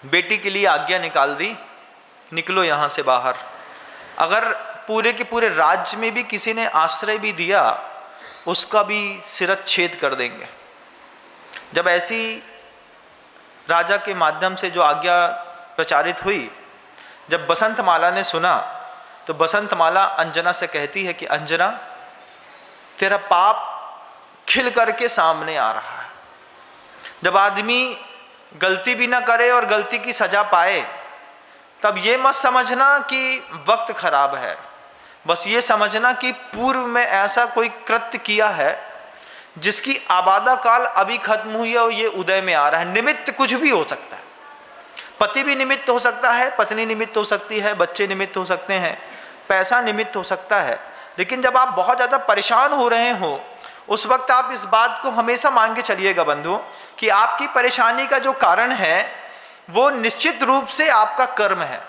बेटी के लिए आज्ञा निकाल दी, निकलो यहाँ से बाहर। अगर पूरे के पूरे राज्य में भी किसी ने आश्रय भी दिया, उसका भी शिरच्छेद कर देंगे। जब ऐसी राजा के माध्यम से जो आज्ञा प्रचारित हुई, जब बसंतमाला ने सुना, तो बसंतमाला अंजना से कहती है कि अंजना, तेरा पाप खिल करके सामने आ रहा है। जब आदमी गलती भी ना करे और गलती की सजा पाए, तब ये मत समझना कि वक्त खराब है, बस ये समझना कि पूर्व में ऐसा कोई कृत्य किया है जिसकी आबादा काल अभी खत्म हुई है और ये उदय में आ रहा है। निमित्त कुछ भी हो सकता है, पति भी निमित्त हो सकता है, पत्नी निमित्त हो सकती है, बच्चे निमित्त हो सकते हैं, पैसा निमित्त हो सकता है। लेकिन जब आप बहुत ज़्यादा परेशान हो रहे हो, उस वक्त आप इस बात को हमेशा मान के चलिएगा बंधुओं, कि आपकी परेशानी का जो कारण है वो निश्चित रूप से आपका कर्म है।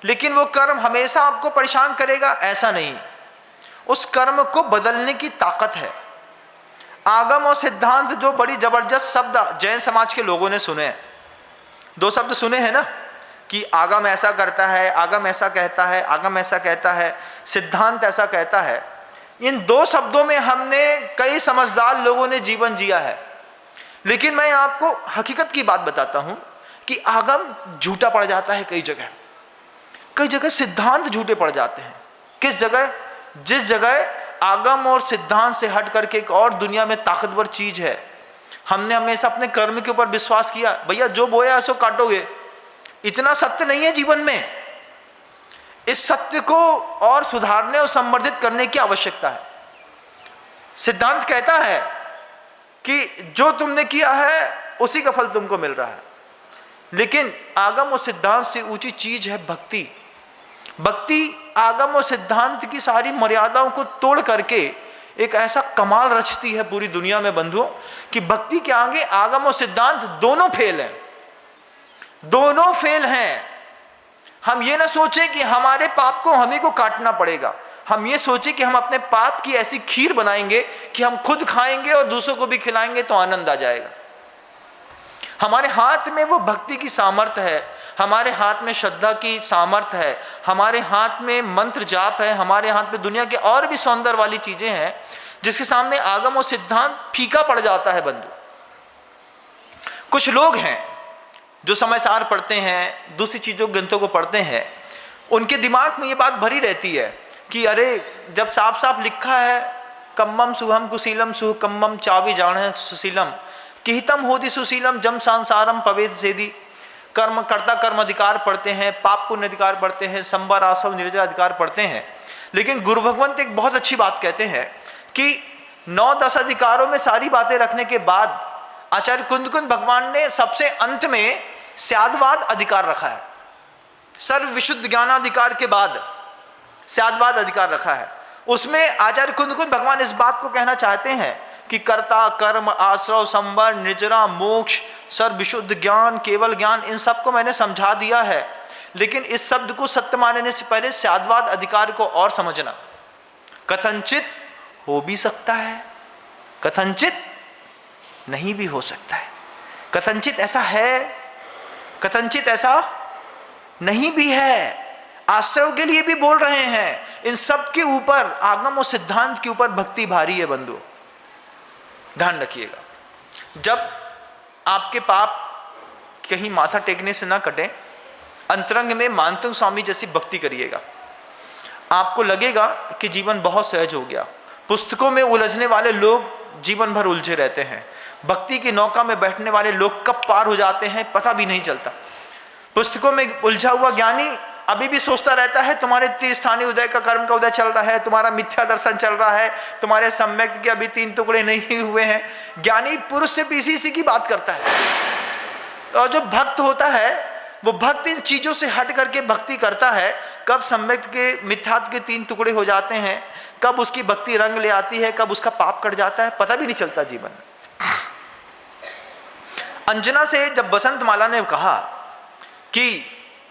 लेकिन वो कर्म हमेशा आपको परेशान करेगा ऐसा नहीं, उस कर्म को बदलने की ताकत है। आगम और सिद्धांत जो बड़ी जबरदस्त शब्द जैन समाज के लोगों ने सुने, दो शब्द सुने हैं ना, कि आगम ऐसा करता है, आगम ऐसा कहता है, आगम ऐसा कहता है, सिद्धांत ऐसा कहता है। इन दो शब्दों में हमने कई समझदार लोगों ने जीवन जिया है। लेकिन मैं आपको हकीकत की बात बताता हूं कि आगम झूठा पड़ जाता है कई जगह, कई जगह सिद्धांत झूठे पड़ जाते हैं। किस जगह? जिस जगह आगम और सिद्धांत से हट करके एक और दुनिया में ताकतवर चीज है। हमने हमेशा अपने कर्म के ऊपर विश्वास किया, भैया जो बोया सो काटोगे। इतना सत्य नहीं है जीवन में, इस सत्य को और सुधारने और संवर्धित करने की आवश्यकता है। सिद्धांत कहता है कि जो तुमने किया है उसी का फल तुमको मिल रहा है, लेकिन आगम और सिद्धांत से ऊंची चीज है भक्ति। भक्ति आगम और सिद्धांत की सारी मर्यादाओं को तोड़ करके एक ऐसा कमाल रचती है पूरी दुनिया में बंधुओं, कि भक्ति के आगे आगम और सिद्धांत दोनों फेल हैं, दोनों फेल हैं। हम ये ना सोचें कि हमारे पाप को हम ही को काटना पड़ेगा, हम ये सोचें कि हम अपने पाप की ऐसी खीर बनाएंगे कि हम खुद खाएंगे और दूसरों को भी खिलाएंगे तो आनंद आ जाएगा। हमारे हाथ में वो भक्ति की सामर्थ्य है, हमारे हाथ में श्रद्धा की सामर्थ्य है, हमारे हाथ में मंत्र जाप है, हमारे हाथ में दुनिया के और भी सौंदर्य वाली चीजें हैं, जिसके सामने आगम और सिद्धांत फीका पड़ जाता है बंधु। कुछ लोग हैं जो समाचार पढ़ते हैं, दूसरी चीजों ग्रंथों को पढ़ते हैं, उनके दिमाग में ये बात भरी रहती है कि अरे जब साफ साफ लिखा है कम्मम सुहम कुशीलम सुह कम्मम चावी जान सुशीलम किहितम होती सुशीलम जम संसारम पवेद सेदी। कर्म कर्ता कर्म अधिकार पढ़ते हैं, पाप पुण्य अधिकार पढ़ते हैं, संबर आसव निर्जर अधिकार पढ़ते हैं, लेकिन गुरु भगवंत एक बहुत अच्छी बात कहते हैं कि 9-10 अधिकारों में सारी बातें रखने के बाद आचार्य कुंद भगवान ने सबसे अंत में स्यादवाद अधिकार रखा है। सर्व विशुद्ध ज्ञानाधिकार के बाद स्यादवाद अधिकार रखा है। उसमें आचार्य कुंद भगवान इस बात को कहना चाहते हैं कि कर्ता कर्म आश्रव संवर निर्जरा मोक्ष सर्व विशुद्ध ज्ञान केवल ज्ञान, इन सबको मैंने समझा दिया है, लेकिन इस शब्द को सत्य मानने से पहले स्यादवाद अधिकार को और समझना। कथनचित हो भी सकता है, कथनचित नहीं भी हो सकता है, कथनचित ऐसा है, कथनचित ऐसा नहीं भी है। आश्रव के लिए भी बोल रहे हैं। इन सब के ऊपर आगम और सिद्धांत के ऊपर भक्ति भारी है बंधु, ध्यान रखिएगा। जब आपके पाप कहीं माथा टेकने से ना कटे, अंतरंग में मानतंग स्वामी जैसी भक्ति करिएगा, आपको लगेगा कि जीवन बहुत सहज हो गया। पुस्तकों में उलझने वाले लोग जीवन भर उलझे रहते हैं, भक्ति की नौका में बैठने वाले लोग कब पार हो जाते हैं पता भी नहीं चलता। पुस्तकों में उलझा हुआ ज्ञानी अभी भी सोचता रहता है तुम्हारे त्रिस्थानी उदय का कर्म का उदय चल रहा है, तुम्हारा मिथ्या दर्शन चल रहा है, तुम्हारे सम्यक के अभी 3 टुकड़े नहीं हुए हैं। ज्ञानी पुरुष से इसी की बात करता है। और जो भक्त होता है वो भक्त इन चीजों से हट करके भक्ति करता है। कब सम्यक के मिथ्यात्व के 3 टुकड़े हो जाते हैं, कब उसकी भक्ति रंग ले आती है, कब उसका पाप कट जाता है, पता भी नहीं चलता जीवन में। अंजना से जब बसंत माला ने कहा कि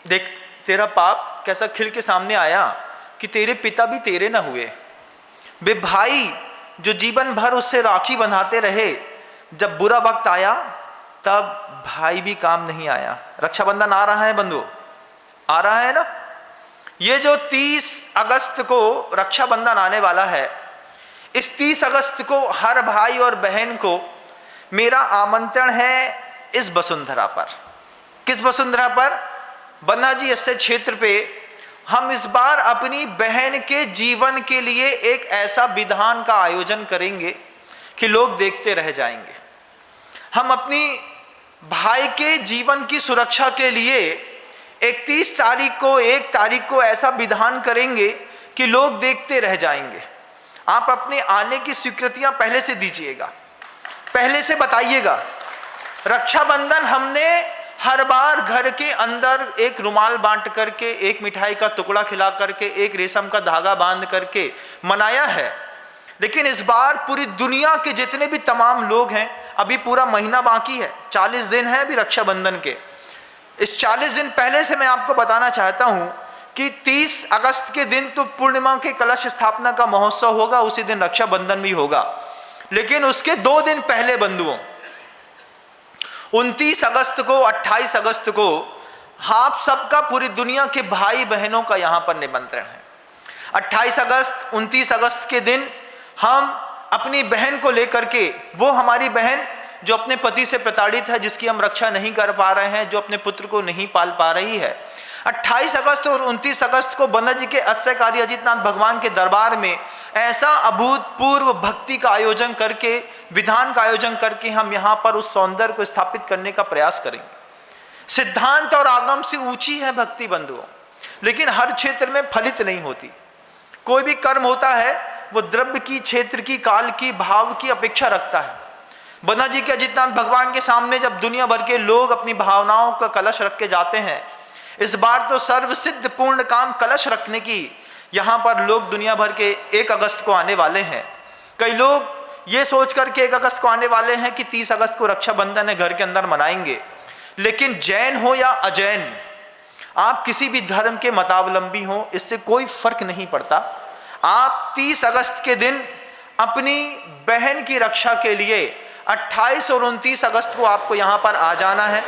देख तेरा पाप कैसा खिल के सामने आया कि तेरे पिता भी तेरे ना हुए, वे भाई जो जीवन भर उससे राखी बंधाते रहे, जब बुरा वक्त आया तब भाई भी काम नहीं आया। रक्षाबंधन आ रहा है बंधु, आ रहा है ना। ये जो 30 अगस्त को रक्षाबंधन आने वाला है, इस 30 अगस्त को हर भाई और बहन को मेरा आमंत्रण है इस वसुंधरा पर। किस वसुंधरा पर? बन्ना जी ऐसे क्षेत्र पे हम इस बार अपनी बहन के जीवन के लिए एक ऐसा विधान का आयोजन करेंगे कि लोग देखते रह जाएंगे। हम अपनी भाई के जीवन की सुरक्षा के लिए 31 तारीख को 1 तारीख को ऐसा विधान करेंगे कि लोग देखते रह जाएंगे। आप अपने आने की स्वीकृतियां पहले से दीजिएगा, पहले से बताइएगा। रक्षाबंधन हमने हर बार घर के अंदर एक रुमाल बांट करके, एक मिठाई का टुकड़ा खिला करके, एक रेशम का धागा बांध करके मनाया है, लेकिन इस बार पूरी दुनिया के जितने भी तमाम लोग हैं, अभी पूरा महीना बाकी है, 40 दिन है अभी रक्षाबंधन के। इस 40 दिन पहले से मैं आपको बताना चाहता हूं कि 30 अगस्त के दिन तो पूर्णिमा के कलश स्थापना का महोत्सव होगा, उसी दिन रक्षाबंधन भी होगा। लेकिन उसके 2 दिन पहले बंधुओं, 29 अगस्त को 28 अगस्त को आप सबका पूरी दुनिया के भाई बहनों का यहां पर निमंत्रण है। 28 अगस्त 29 अगस्त के दिन हम अपनी बहन को लेकर के, वो हमारी बहन जो अपने पति से प्रताड़ित है, जिसकी हम रक्षा नहीं कर पा रहे हैं, जो अपने पुत्र को नहीं पाल पा रही है, 28 अगस्त और 29 अगस्त को बन्ना जी के अश्चर्यकारी अजितनाथ भगवान के दरबार में ऐसा अभूतपूर्व भक्ति का आयोजन करके, विधान का आयोजन करके हम यहाँ पर उस सौंदर्य को स्थापित करने का प्रयास करेंगे। सिद्धांत और आगम से ऊंची है भक्ति बंधुओं, लेकिन हर क्षेत्र में फलित नहीं होती। कोई भी कर्म होता है वो द्रव्य की, क्षेत्र की, काल की, भाव की अपेक्षा रखता है। बन्ना जी के अजितनाथ भगवान के सामने जब दुनिया भर के लोग अपनी भावनाओं का कलश रख के जाते हैं, इस बार तो सर्वसिद्ध पूर्ण काम कलश रखने की यहाँ पर लोग दुनिया भर के 1 अगस्त को आने वाले हैं। कई लोग ये सोच करके 1 अगस्त को आने वाले हैं कि 30 अगस्त को रक्षाबंधन है, घर के अंदर मनाएंगे। लेकिन जैन हो या अजैन, आप किसी भी धर्म के मतावलंबी हो, इससे कोई फर्क नहीं पड़ता। आप 30 अगस्त के दिन अपनी बहन की रक्षा के लिए 28 और 29 अगस्त को आपको यहाँ पर आ जाना है।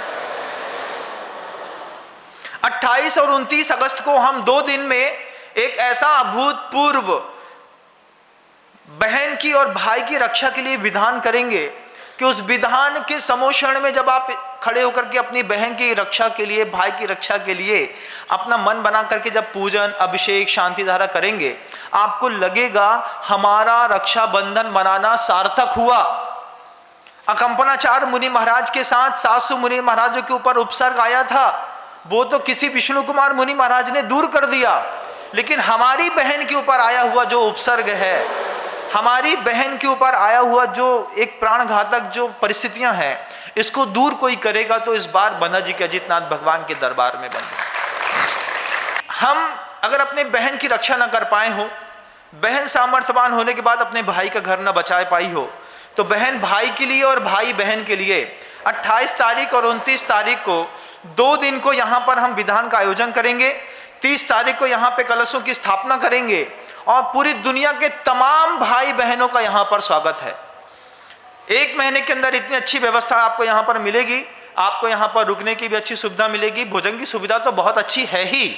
28 और 29 अगस्त को हम 2 दिन में एक ऐसा अभूतपूर्व बहन की और भाई की रक्षा के लिए विधान करेंगे कि उस विधान के समोषण में जब आप खड़े होकर के अपनी बहन की रक्षा के लिए, भाई की रक्षा के लिए अपना मन बना करके जब पूजन, अभिषेक, शांति धारा करेंगे, आपको लगेगा हमारा रक्षाबंधन मनाना सार्थक हुआ। अकंपनाचार्य मुनि महाराज के साथ 700 मुनि महाराजों के ऊपर उपसर्ग आया था, वो तो किसी विष्णु कुमार मुनि महाराज ने दूर कर दिया, लेकिन हमारी बहन के ऊपर आया हुआ जो उपसर्ग है, हमारी बहन के ऊपर आया हुआ जो एक प्राणघातक जो परिस्थितियां हैं, इसको दूर कोई करेगा तो इस बार बन्ना जी के अजितनाथ भगवान के दरबार में बने। हम अगर अपने बहन की रक्षा न कर पाए हो, बहन सामर्थ्यवान होने के बाद अपने भाई का घर न बचा पाई हो, तो बहन भाई के लिए और भाई बहन के लिए 28 तारीख और 29 तारीख को 2 दिन को यहाँ पर हम विधान का आयोजन करेंगे। 30 तारीख को यहाँ पे कलशों की स्थापना करेंगे और पूरी दुनिया के तमाम भाई बहनों का यहाँ पर स्वागत है। 1 महीने के अंदर इतनी अच्छी व्यवस्था आपको यहाँ पर मिलेगी। आपको यहाँ पर रुकने की भी अच्छी सुविधा मिलेगी, भोजन की सुविधा तो बहुत अच्छी है ही,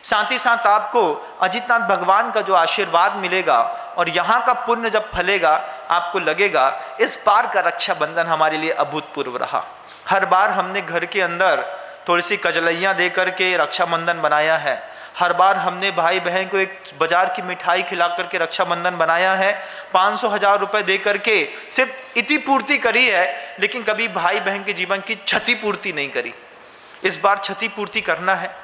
साथ ही साथ आपको अजितनाथ भगवान का जो आशीर्वाद मिलेगा और यहाँ का पुण्य जब फलेगा, आपको लगेगा इस बार का रक्षाबंधन हमारे लिए अभूतपूर्व रहा। हर बार हमने घर के अंदर थोड़ी सी कजलैयाँ दे करके रक्षाबंधन बनाया है, हर बार हमने भाई बहन को एक बाजार की मिठाई खिला करके रक्षाबंधन बनाया है, 500,000 रुपये दे करके सिर्फ इति पूर्ति करी है, लेकिन कभी भाई बहन के जीवन की क्षति पूर्ति नहीं करी। इस बार क्षतिपूर्ति करना है।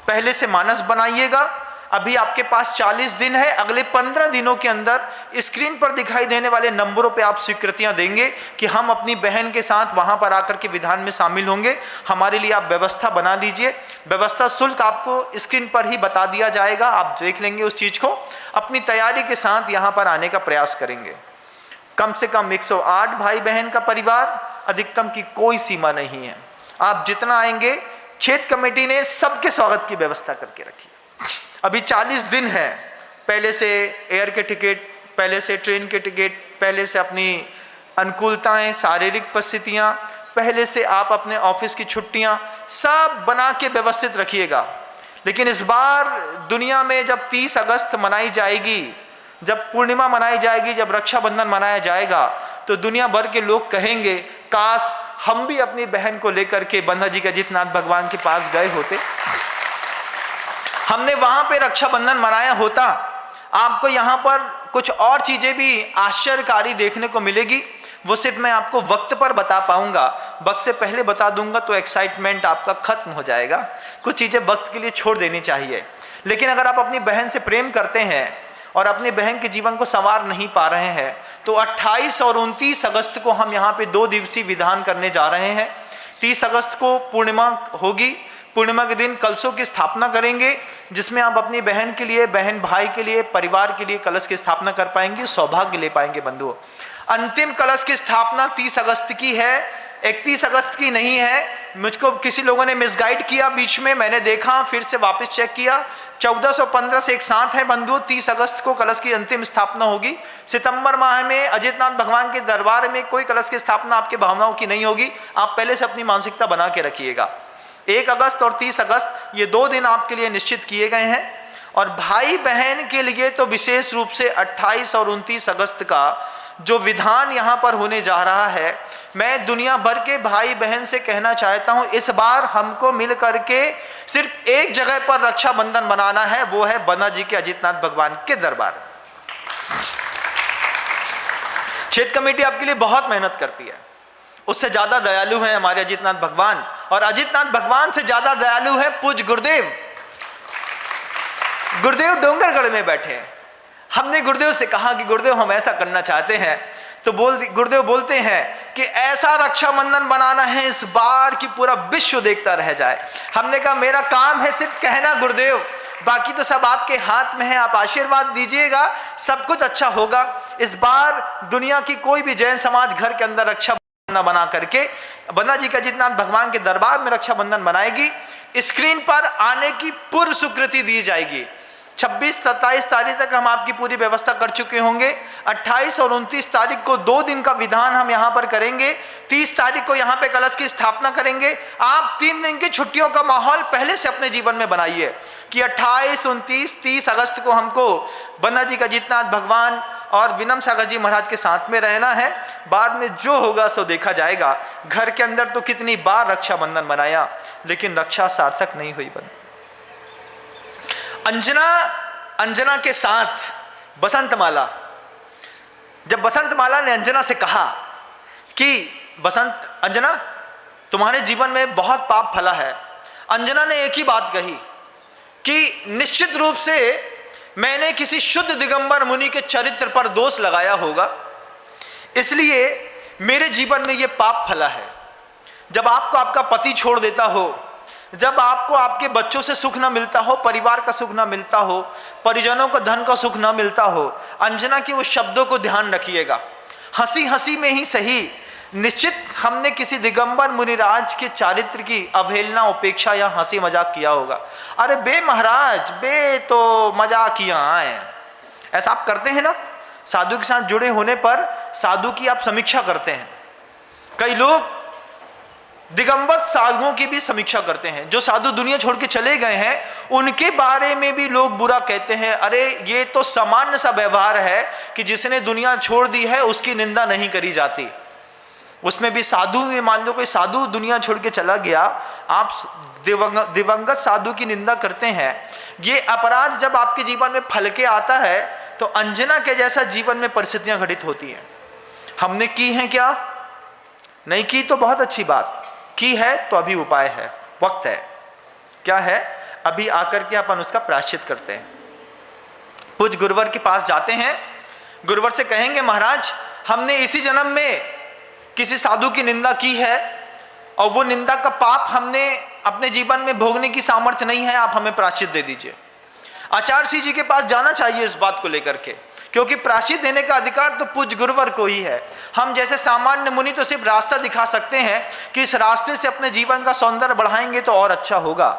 पहले से मानस बनाइएगा। अभी आपके पास 40 दिन है। अगले 15 दिनों के अंदर स्क्रीन पर दिखाई देने वाले नंबरों पे आप स्वीकृतियां देंगे कि हम अपनी बहन के साथ वहां पर आकर के विधान में शामिल होंगे। हमारे लिए आप व्यवस्था बना दीजिए। व्यवस्था शुल्क आपको स्क्रीन पर ही बता दिया जाएगा, आप देख लेंगे उस चीज को। अपनी तैयारी के साथ यहाँ पर आने का प्रयास करेंगे। कम से कम 108 भाई बहन का परिवार, अधिकतम की कोई सीमा नहीं है। आप जितना आएंगे, क्षेत्र कमेटी ने सबके स्वागत की व्यवस्था करके रखी। अभी 40 दिन है। पहले से एयर के टिकट, पहले से ट्रेन के टिकट, पहले से अपनी अनुकूलताएं, शारीरिक परिस्थितियां, पहले से आप अपने ऑफिस की छुट्टियां सब बना के व्यवस्थित रखिएगा। लेकिन इस बार दुनिया में जब 30 अगस्त मनाई जाएगी, जब पूर्णिमा मनाई जाएगी, जब रक्षाबंधन मनाया जाएगा, तो दुनिया भर के लोग कहेंगे काश हम भी अपनी बहन को लेकर के बंधा जी के अजितनाथ भगवान के पास गए होते, हमने वहां पे रक्षाबंधन मनाया होता। आपको यहाँ पर कुछ और चीजें भी आश्चर्यकारी देखने को मिलेगी। वो सिर्फ मैं आपको वक्त पर बता पाऊंगा। वक्त से पहले बता दूंगा तो एक्साइटमेंट आपका खत्म हो जाएगा। कुछ चीजें वक्त के लिए छोड़ देनी चाहिए। लेकिन अगर आप अपनी बहन से प्रेम करते हैं और अपनी बहन के जीवन को संवार नहीं पा रहे हैं, तो 28 और 29 अगस्त को हम यहाँ पे 2 दिवसीय विधान करने जा रहे हैं। 30 अगस्त को पूर्णिमा होगी। पूर्णिमा के दिन कलशों की स्थापना करेंगे, जिसमें आप अपनी बहन के लिए, बहन भाई के लिए, परिवार के लिए कलश की स्थापना कर पाएंगे, सौभाग्य ले पाएंगे बंधुओं। अंतिम कलश की स्थापना 30 अगस्त की है, 31 अगस्त की नहीं है। मुझको किसी लोगों ने मिसगाइड किया बीच में, मैंने देखा, फिर से वापस चेक किया। 1415 से एक साथ है बंधुओं। 30 अगस्त को कलश की अंतिम स्थापना होगी। सितंबर माह में अजितनाथ भगवान के दरबार में कोई कलश की स्थापना आपके भावनाओं की नहीं होगी। आप पहले से अपनी मानसिकता बना के रखिएगा। 1 अगस्त और 30 अगस्त ये 2 दिन आपके लिए निश्चित किए गए हैं। और भाई बहन के लिए तो विशेष रूप से 28 और 29 अगस्त का जो विधान यहाँ पर होने जा रहा है, मैं दुनिया भर के भाई बहन से कहना चाहता हूँ, इस बार हमको मिल करके सिर्फ एक जगह पर रक्षाबंधन मनाना है, वो है बंधा जी के अजितनाथ भगवान के दरबार। क्षेत्र कमेटी आपके लिए बहुत मेहनत करती है। उससे ज्यादा दयालु हैं हमारे अजितनाथ भगवान, और अजितनाथ भगवान से ज्यादा दयालु है पूज्य गुरुदेव। गुरुदेव डोंगरगढ़ में बैठे हैं। हमने गुरुदेव से कहा कि गुरुदेव हम ऐसा करना चाहते हैं, तो गुरुदेव बोलते हैं कि ऐसा रक्षाबंधन बनाना है इस बार कि पूरा विश्व देखता रह जाए। हमने कहा मेरा काम है सिर्फ कहना गुरुदेव, बाकी तो सब आपके हाथ में है, आप आशीर्वाद दीजिएगा, सब कुछ अच्छा होगा। इस बार दुनिया की कोई भी जैन समाज घर के अंदर रक्षाबंधन बना करके बंधा जी के अजितनाथ भगवान के दरबार में रक्षाबंधन बनाएगी। स्क्रीन पर आने की पूर्व स्वीकृति दी जाएगी। 26-27 तारीख तक हम आपकी पूरी व्यवस्था कर चुके होंगे। 28 और 29 तारीख को 2 दिन का विधान हम यहाँ पर करेंगे। 30 तारीख को यहाँ पे कलश की स्थापना करेंगे। आप 3 दिन की छुट्टियों का माहौल पहले से अपने जीवन में बनाइए कि 28, 29, 30 अगस्त को हमको बंधा जी का अजितनाथ भगवान और विनम सागर जी महाराज के साथ में रहना है। बाद में जो होगा सो देखा जाएगा। घर के अंदर तो कितनी बार रक्षाबंधन मनाया, लेकिन रक्षा सार्थक नहीं हुई। अंजना के साथ बसंतमाला, जब बसंतमाला ने अंजना से कहा कि अंजना तुम्हारे जीवन में बहुत पाप फला है, अंजना ने एक ही बात कही कि निश्चित रूप से मैंने किसी शुद्ध दिगंबर मुनि के चरित्र पर दोष लगाया होगा, इसलिए मेरे जीवन में यह पाप फला है। जब आपको आपका पति छोड़ देता हो, जब आपको आपके बच्चों से सुख ना मिलता हो, परिवार का सुख ना मिलता हो, परिजनों को धन का सुख ना मिलता हो, अंजना के वो शब्दों को ध्यान रखिएगा। हंसी हंसी में ही सही, निश्चित हमने किसी दिगंबर मुनिराज के चारित्र की अवहेलना, उपेक्षा या हंसी मजाक किया होगा। अरे बे महाराज, बे तो मजाकियां हैं, ऐसा आप करते हैं ना। साधु के साथ जुड़े होने पर साधु की आप समीक्षा करते हैं। कई लोग दिगंबर साधुओं की भी समीक्षा करते हैं। जो साधु दुनिया छोड़ के चले गए हैं उनके बारे में भी लोग बुरा कहते हैं। अरे ये तो सामान्य सा व्यवहार है कि जिसने दुनिया छोड़ दी है उसकी निंदा नहीं करी जाती। उसमें भी साधु में मान लो कोई साधु दुनिया छोड़ के चला गया, आप दिवंगत साधु की निंदा करते हैं। ये अपराध जब आपके जीवन में फल के आता है तो अंजना के जैसा जीवन में परिस्थितियां घटित होती हैं। हमने की हैं क्या? नहीं की तो बहुत अच्छी बात, की है तो अभी उपाय है। वक्त है। क्या है? अभी आकर के अपन उसका प्रायश्चित करते हैं। पूज्य गुरुवर के पास जाते हैं, गुरुवर से कहेंगे महाराज हमने इसी जन्म में किसी साधु की निंदा की है और वो निंदा का पाप हमने अपने जीवन में भोगने की सामर्थ्य नहीं है, आप हमें प्रायश्चित दे दीजिए। आचार्य श्री जी के पास जाना चाहिए इस बात को लेकर के, क्योंकि प्रायश्चित देने का अधिकार तो पूज्य गुरुवर को ही है। हम जैसे सामान्य मुनि तो सिर्फ रास्ता दिखा सकते हैं कि इस रास्ते से अपने जीवन का सौंदर्य बढ़ाएंगे तो और अच्छा होगा।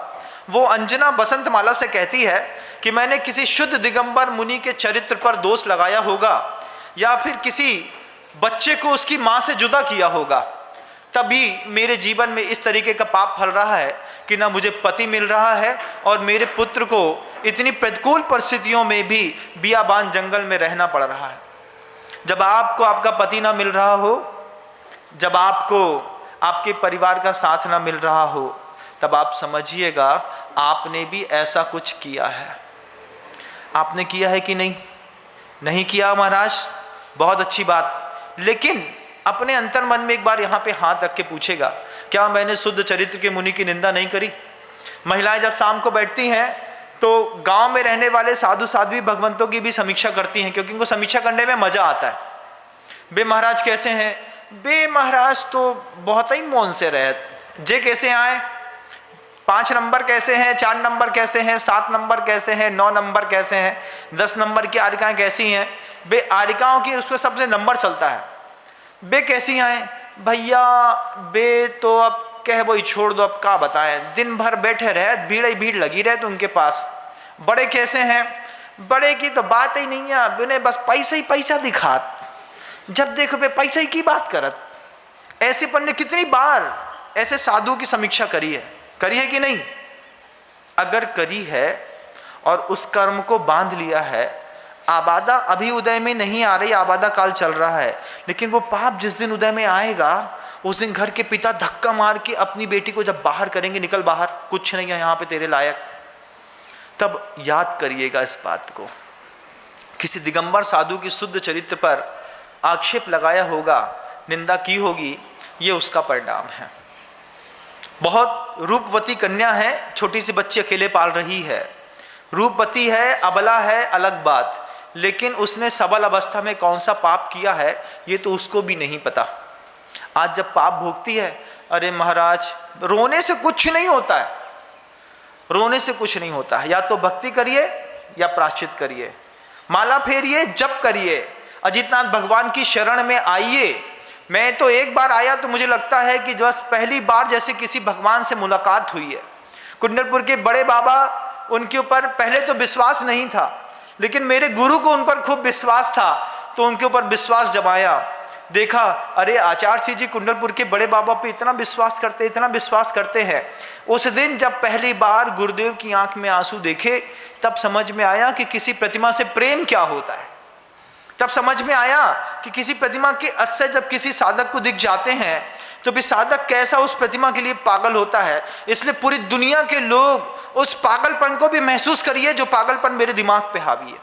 वो अंजना बसंतमाला से कहती है कि मैंने किसी शुद्ध दिगंबर मुनि के चरित्र पर दोष लगाया होगा या फिर किसी बच्चे को उसकी माँ से जुदा किया होगा, तभी मेरे जीवन में इस तरीके का पाप फल रहा है कि ना मुझे पति मिल रहा है और मेरे पुत्र को इतनी प्रतिकूल परिस्थितियों में भी बियाबान जंगल में रहना पड़ रहा है। जब आपको आपका पति ना मिल रहा हो, जब आपको आपके परिवार का साथ ना मिल रहा हो, तब आप समझिएगा आपने भी ऐसा कुछ किया है। आपने किया है कि नहीं? नहीं किया महाराज, बहुत अच्छी बात। लेकिन अपने अंतर मन में एक बार यहाँ पे हाथ रख के पूछेगा, क्या मैंने शुद्ध चरित्र के मुनि की निंदा नहीं करी? महिलाएं जब शाम को बैठती हैं तो गांव में रहने वाले साधु साध्वी भगवंतों की भी समीक्षा करती हैं, क्योंकि उनको समीक्षा करने में मजा आता है। बे महाराज कैसे हैं? बे महाराज तो बहुत ही मौन से रहे। जे कैसे आए? 5 नंबर कैसे हैं? 4 नंबर कैसे हैं? 7 नंबर कैसे हैं? 9 नंबर कैसे हैं? 10 नंबर की आरिकाएं कैसी हैं? बे आरिकाओं की उसमें सबसे नंबर चलता है। बे कैसी आए? भैया बे तो अब कह वही छोड़ दो, अब क्या बताएं, दिन भर बैठे रहे, भीड़ ही भीड़ लगी रहे तो उनके पास। बड़े कैसे हैं? बड़े की तो बात ही नहीं है, उन्हें बस पैसा ही पैसा दिखात, जब देखो बे पैसा ही की बात करत। ऐसे पर ने कितनी बार ऐसे साधु की समीक्षा करी है कि नहीं? अगर करी है और उस कर्म को बांध लिया है, आबादा अभी उदय में नहीं आ रही, आबादा काल चल रहा है, लेकिन वो पाप जिस दिन उदय में आएगा उस दिन घर के पिता धक्का मार के अपनी बेटी को जब बाहर करेंगे, निकल बाहर, कुछ नहीं है यहाँ पे तेरे लायक, तब याद करिएगा इस बात को। किसी दिगंबर साधु की शुद्ध चरित्र पर आक्षेप लगाया होगा, निंदा की होगी, ये उसका परिणाम है। बहुत रूपवती कन्या है, छोटी सी बच्ची अकेले पाल रही है, रूपवती है, अबला है, अलग बात, लेकिन उसने सबल अवस्था में कौन सा पाप किया है ये तो उसको भी नहीं पता। आज जब पाप भोगती है, अरे महाराज रोने से कुछ नहीं होता है, रोने से कुछ नहीं होता है। या तो भक्ति करिए या प्रायश्चित करिए, माला फेरिए, जप करिए, अजितनाथ भगवान की शरण में आइए। मैं तो एक बार आया तो मुझे लगता है कि बस पहली बार जैसे किसी भगवान से मुलाकात हुई है। कुंडलपुर के बड़े बाबा, उनके ऊपर पहले तो विश्वास नहीं था, लेकिन मेरे गुरु को उन पर खूब विश्वास था, तो उनके ऊपर विश्वास जमाया। देखा अरे आचार्य श्री जी कुंडलपुर के बड़े बाबा पे इतना विश्वास करते हैं। उस दिन जब पहली बार गुरुदेव की आंख में आंसू देखे, तब समझ में आया कि किसी प्रतिमा से प्रेम क्या होता है। तब समझ में आया कि किसी प्रतिमा के अश्य जब किसी साधक को दिख जाते हैं तो भी साधक कैसा उस प्रतिमा के लिए पागल होता है। इसलिए पूरी दुनिया के लोग उस पागलपन को भी महसूस करिए जो पागलपन मेरे दिमाग पे हावी है,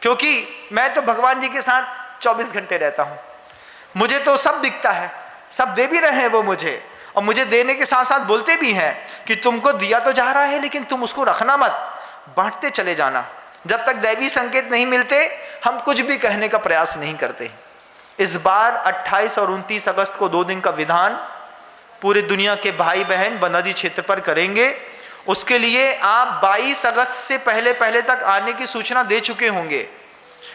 क्योंकि मैं तो भगवान जी के साथ 24 घंटे रहता हूँ। मुझे तो सब दिखता है, सब दे भी रहे हैं वो मुझे, और मुझे देने के साथ साथ बोलते भी हैं कि तुमको दिया तो जा रहा है लेकिन तुम उसको रखना मत, बांटते चले जाना। जब तक दैवी संकेत नहीं मिलते हम कुछ भी कहने का प्रयास नहीं करते। इस बार 28 और 29 अगस्त को 2 दिन का विधान पूरी दुनिया के भाई बहन बनदी क्षेत्र पर करेंगे। उसके लिए आप 22 अगस्त से पहले तक आने की सूचना दे चुके होंगे।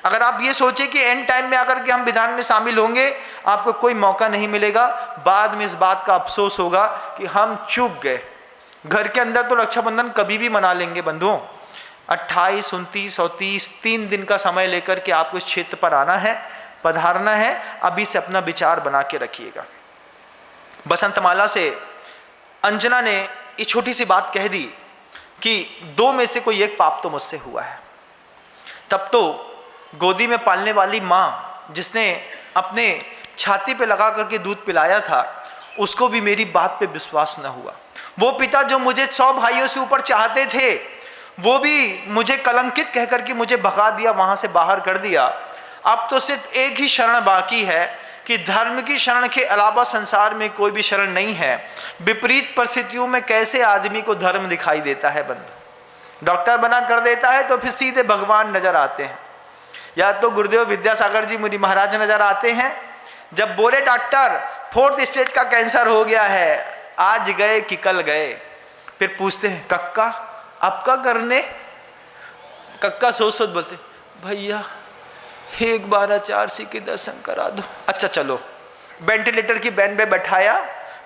अगर आप ये सोचे कि एंड टाइम में आकर के हम विधान में शामिल होंगे, आपको कोई मौका नहीं मिलेगा। बाद में इस बात का अफसोस होगा कि हम चूक गए। घर के अंदर तो रक्षाबंधन कभी भी मना लेंगे बंधुओं। 28, 29 और 30 3 दिन का समय लेकर के आपको इस क्षेत्र पर आना है, पधारना है। अभी से अपना विचार बना के रखिएगा। बसंतमाला से अंजना ने ये छोटी सी बात कह दी कि 2 में से कोई एक पाप तो मुझसे हुआ है। तब तो गोदी में पालने वाली माँ जिसने अपने छाती पे लगा करके दूध पिलाया था, उसको भी मेरी बात पे विश्वास न हुआ। वो पिता जो मुझे 100 भाइयों से ऊपर चाहते थे, वो भी मुझे कलंकित कहकर के मुझे भगा दिया, वहाँ से बाहर कर दिया। अब तो सिर्फ एक ही शरण बाकी है कि धर्म की शरण के अलावा संसार में कोई भी शरण नहीं है। विपरीत परिस्थितियों में कैसे आदमी को धर्म दिखाई देता है बंधु। डॉक्टर बना कर देता है तो फिर सीधे भगवान नजर आते हैं, या तो गुरुदेव विद्यासागर जी मुनि महाराज नजर आते हैं। जब बोले डॉक्टर 4th स्टेज का कैंसर हो गया है, आज गए कि कल गए, फिर पूछते हैं कक्का अब क्या करने। कक्का सोच सोच बोलते भैया एक बार आचार्य के दर्शन करा दो। अच्छा चलो, वेंटिलेटर की बैंड पे बैठाया,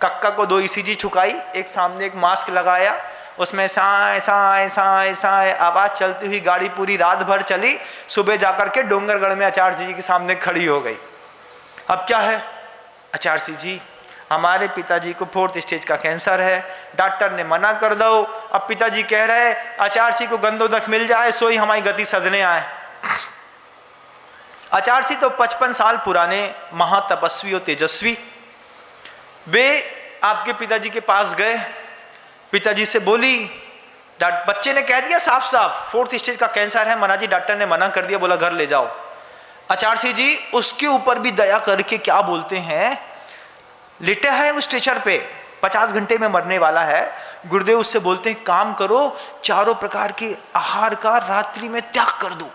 कक्का को 2 ECG ठुकाई, एक सामने एक मास्क लगाया, उसमें साए साए साए साए आवाज चलती हुई गाड़ी पूरी रात भर चली। सुबह जाकर के डोंगरगढ़ में आचार्य जी के सामने खड़ी हो गई। अब क्या है आचार्य जी, हमारे पिताजी को 4th स्टेज का कैंसर है, डॉक्टर ने मना कर दो। अब पिताजी कह रहे आचार्य जी को गंदोदक मिल जाए सोई हमारी गति सदने आए। आचार्य जी तो 55 साल पुराने महातपस्वी और तेजस्वी, वे आपके पिताजी के पास गए। पिताजी से बोली, बच्चे ने कह दिया साफ साफ 4th स्टेज का कैंसर है, महाराज जी डॉक्टर ने मना कर दिया, बोला घर ले जाओ। आचार्य जी उसके ऊपर भी दया करके क्या बोलते हैं, लेटा है उस स्ट्रेचर पे, 50 घंटे में मरने वाला है। गुरुदेव उससे बोलते हैं काम करो, 4 प्रकार के आहार का रात्रि में त्याग कर दो।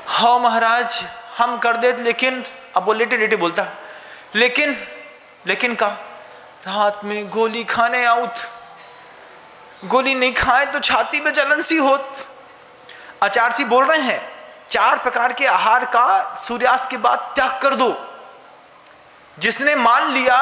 हाँ महाराज हम कर दे, लेकिन अब वो लेटे लेटे बोलता लेकिन का रात में गोली खाने आउट, गोली नहीं खाए तो छाती में जलन सी होत। आचार्य जी बोल रहे हैं 4 प्रकार के आहार का सूर्यास्त के बाद त्याग कर दो। जिसने मान लिया,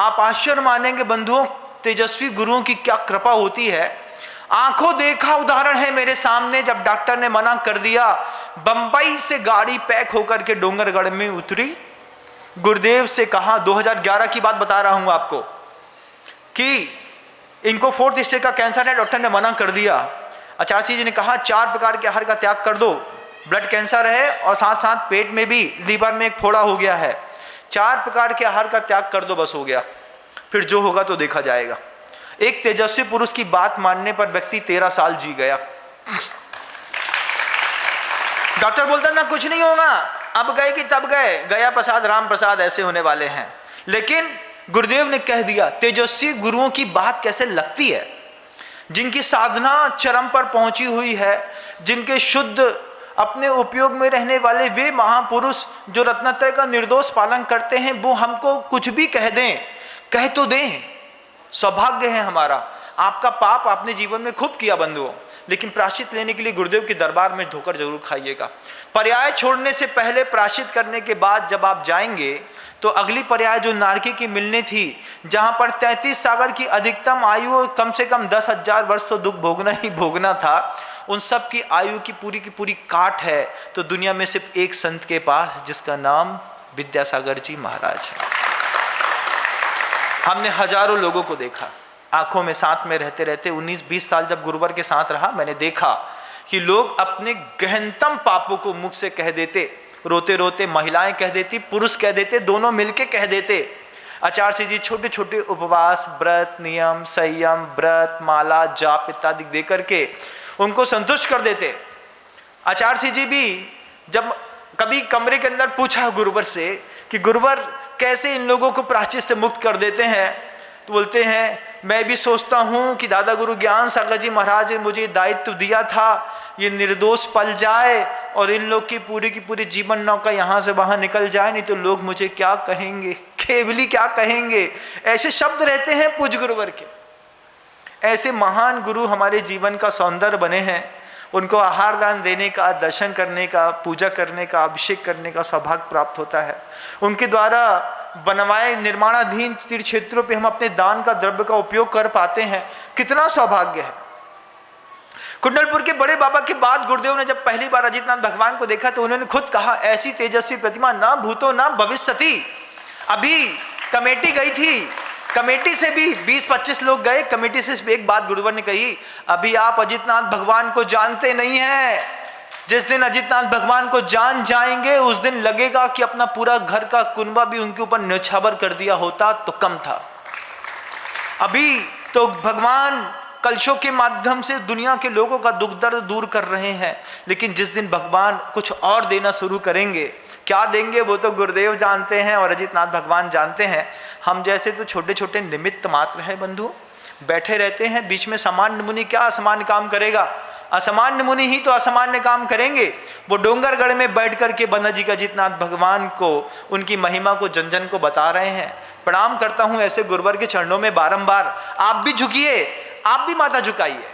आप आश्चर्य मानेंगे बंधुओं, तेजस्वी गुरुओं की क्या कृपा होती है। आंखों देखा उदाहरण है मेरे सामने, जब डॉक्टर ने मना कर दिया, बंबई से गाड़ी पैक होकर के डोंगरगढ़ में उतरी। गुरुदेव से कहा, 2011 की बात बता रहा हूं आपको, कि इनको 4th स्टेज का कैंसर है, डॉक्टर ने मना कर दिया। आचार्य जी ने कहा 4 प्रकार के आहार का त्याग कर दो, ब्लड कैंसर है और साथ साथ पेट में भी लीवर में एक फोड़ा हो गया है, 4 प्रकार के आहार का त्याग कर दो, बस हो गया, फिर जो होगा तो देखा जाएगा। एक तेजस्वी पुरुष की बात मानने पर व्यक्ति 13 साल जी गया। डॉक्टर बोलता ना कुछ नहीं होगा, अब गए कि तब गए, गया प्रसाद राम प्रसाद ऐसे होने वाले हैं। लेकिन गुरुदेव ने कह दिया। तेजस्वी गुरुओं की बात कैसे लगती है, जिनकी साधना चरम पर पहुंची हुई है, जिनके शुद्ध अपने उपयोग में रहने वाले वे महापुरुष जो रत्नत्रय का निर्दोष पालन करते हैं, वो हमको कुछ भी कह दें, कह तो दें, सौभाग्य है हमारा। आपका पाप आपने जीवन में खूब किया बंधुओं, लेकिन प्रायश्चित लेने के लिए गुरुदेव के दरबार में धोकर जरूर खाइएगा। पर्याय छोड़ने से पहले, प्रायश्चित करने के बाद जब आप जाएंगे तो अगली पर्याय जो नारकी की मिलनी थी, जहां पर 33 सागर की अधिकतम आयु कम से कम 10,000 वर्ष तो दुख भोगना ही भोगना था, उन सब की आयु की पूरी काट है तो दुनिया में सिर्फ एक संत के पास, जिसका नाम विद्यासागर जी महाराज है। हमने हजारों लोगों को देखा, आंखों में साथ में रहते रहते 19-20 साल जब गुरुवर के साथ रहा, मैंने देखा कि लोग अपने गहनतम पापों को मुख से कह देते, रोते रोते महिलाएं कह देती, पुरुष कह देते, दोनों मिलके कह देते। आचार्य जी छोटे छोटे उपवास, व्रत, नियम, संयम, व्रत, माला, जाप इत्यादि दे करके उनको संतुष्ट कर देते। आचार्य जी भी जब कभी कमरे के अंदर पूछा गुरुवर से कि गुरुवर कैसे इन लोगों को प्रायश्चित से मुक्त कर देते हैं, तो बोलते हैं मैं भी सोचता हूँ कि दादा गुरु ज्ञान सागर जी महाराज ने मुझे दायित्व दिया था, ये निर्दोष पल जाए और इन लोग की पूरी जीवन नौका यहाँ से वहाँ निकल जाए, नहीं तो लोग मुझे क्या कहेंगे, केवली क्या कहेंगे। ऐसे शब्द रहते हैं पूज्य गुरुवर के। ऐसे महान गुरु हमारे जीवन का सौंदर्य बने हैं। उनको आहार दान देने का, दर्शन करने का, पूजा करने का, अभिषेक करने का सौभाग्य प्राप्त होता है। उनके द्वारा बनवाए निर्माणाधीन तीर्थ क्षेत्रों पे हम अपने दान का द्रव्य का उपयोग कर पाते हैं, कितना सौभाग्य है। कुंडलपुर के बड़े बाबा के बाद गुरुदेव ने जब पहली बार अजितनाथ भगवान को देखा तो उन्होंने खुद कहा, ऐसी तेजस्वी प्रतिमा ना भूतो ना भविष्यति। अभी कमेटी गई थी, कमेटी से भी 20-25 लोग गए, कमेटी से एक बात गुरुवर ने कही, अभी आप अजितनाथ भगवान को जानते नहीं हैं। जिस दिन अजितनाथ भगवान को जान जाएंगे उस दिन लगेगा कि अपना पूरा घर का कुनबा भी उनके ऊपर न्यौछावर कर दिया होता तो कम था। अभी तो भगवान कलशों के माध्यम से दुनिया के लोगों का दुख दर्द दूर कर रहे हैं, लेकिन जिस दिन भगवान कुछ और देना शुरू करेंगे, क्या देंगे वो तो गुरुदेव जानते हैं और अजितनाथ भगवान जानते हैं। हम जैसे तो छोटे छोटे निमित्त मात्र हैं बंधु, बैठे रहते हैं बीच में। सामान्य मुनि क्या असामान्य काम करेगा? असामान्य मुनि ही तो असामान्य काम करेंगे। वो डोंगरगढ़ में बैठ करके बंधा जी का अजितनाथ भगवान को, उनकी महिमा को जन जन को बता रहे हैं। प्रणाम करता हूं ऐसे गुरुवर के चरणों में बारंबार। आप भी झुकिए, आप भी माथा झुकाइए।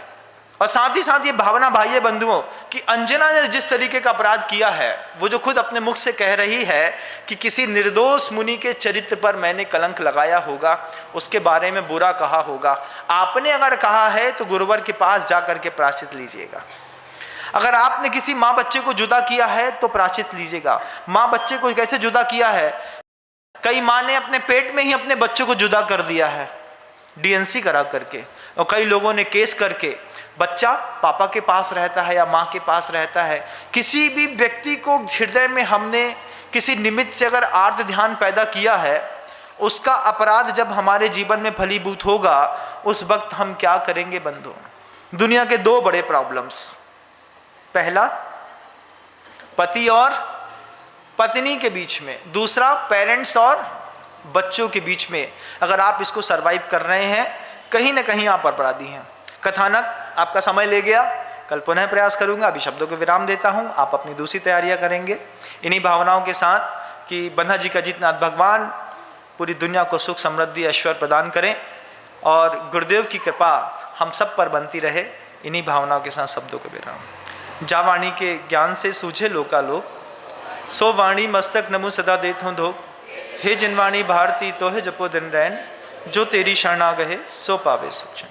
और साथ ही साथ ये भावना भाइयों बंधुओं कि अंजना ने जिस तरीके का अपराध किया है, वो जो खुद अपने मुख से कह रही है कि किसी निर्दोष मुनि के चरित्र पर मैंने कलंक लगाया होगा, उसके बारे में बुरा कहा होगा। आपने अगर कहा है तो गुरुवर के पास जाकर के प्रायश्चित लीजिएगा। अगर आपने किसी माँ बच्चे को जुदा किया है तो प्रायश्चित लीजिएगा। माँ बच्चे को कैसे जुदा किया है? कई माँ ने अपने पेट में ही अपने बच्चे को जुदा कर दिया है, डीएनसी करा करके, और कई लोगों ने केस करके। बच्चा पापा के पास रहता है या माँ के पास रहता है। किसी भी व्यक्ति को हृदय में हमने किसी निमित्त से अगर आर्त ध्यान पैदा किया है, उसका अपराध जब हमारे जीवन में फलीभूत होगा, उस वक्त हम क्या करेंगे बंधु? दुनिया के दो बड़े प्रॉब्लम्स, पहला पति और पत्नी के बीच में, दूसरा पेरेंट्स और बच्चों के बीच में। अगर आप इसको सरवाइव कर रहे हैं, कहीं ना कहीं आप अपराधी हैं। कथानक आपका समय ले गया, कल पुनः प्रयास करूंगा। अभी शब्दों को विराम देता हूं, आप अपनी दूसरी तैयारियां करेंगे इन्हीं भावनाओं के साथ कि बंधा जी का अजितनाथ भगवान पूरी दुनिया को सुख समृद्धि ऐश्वर्य प्रदान करें और गुरुदेव की कृपा हम सब पर बनती रहे। इन्हीं भावनाओं के साथ शब्दों को विराम। जा वाणी के ज्ञान से सूझे लोकालोक, सो वाणी मस्तक नमु सदा देत हों धो। हे जिनवाणी भारती तो है जपो दिन रैन, जो तेरी शरणा गहे सो पावे सुख चैन।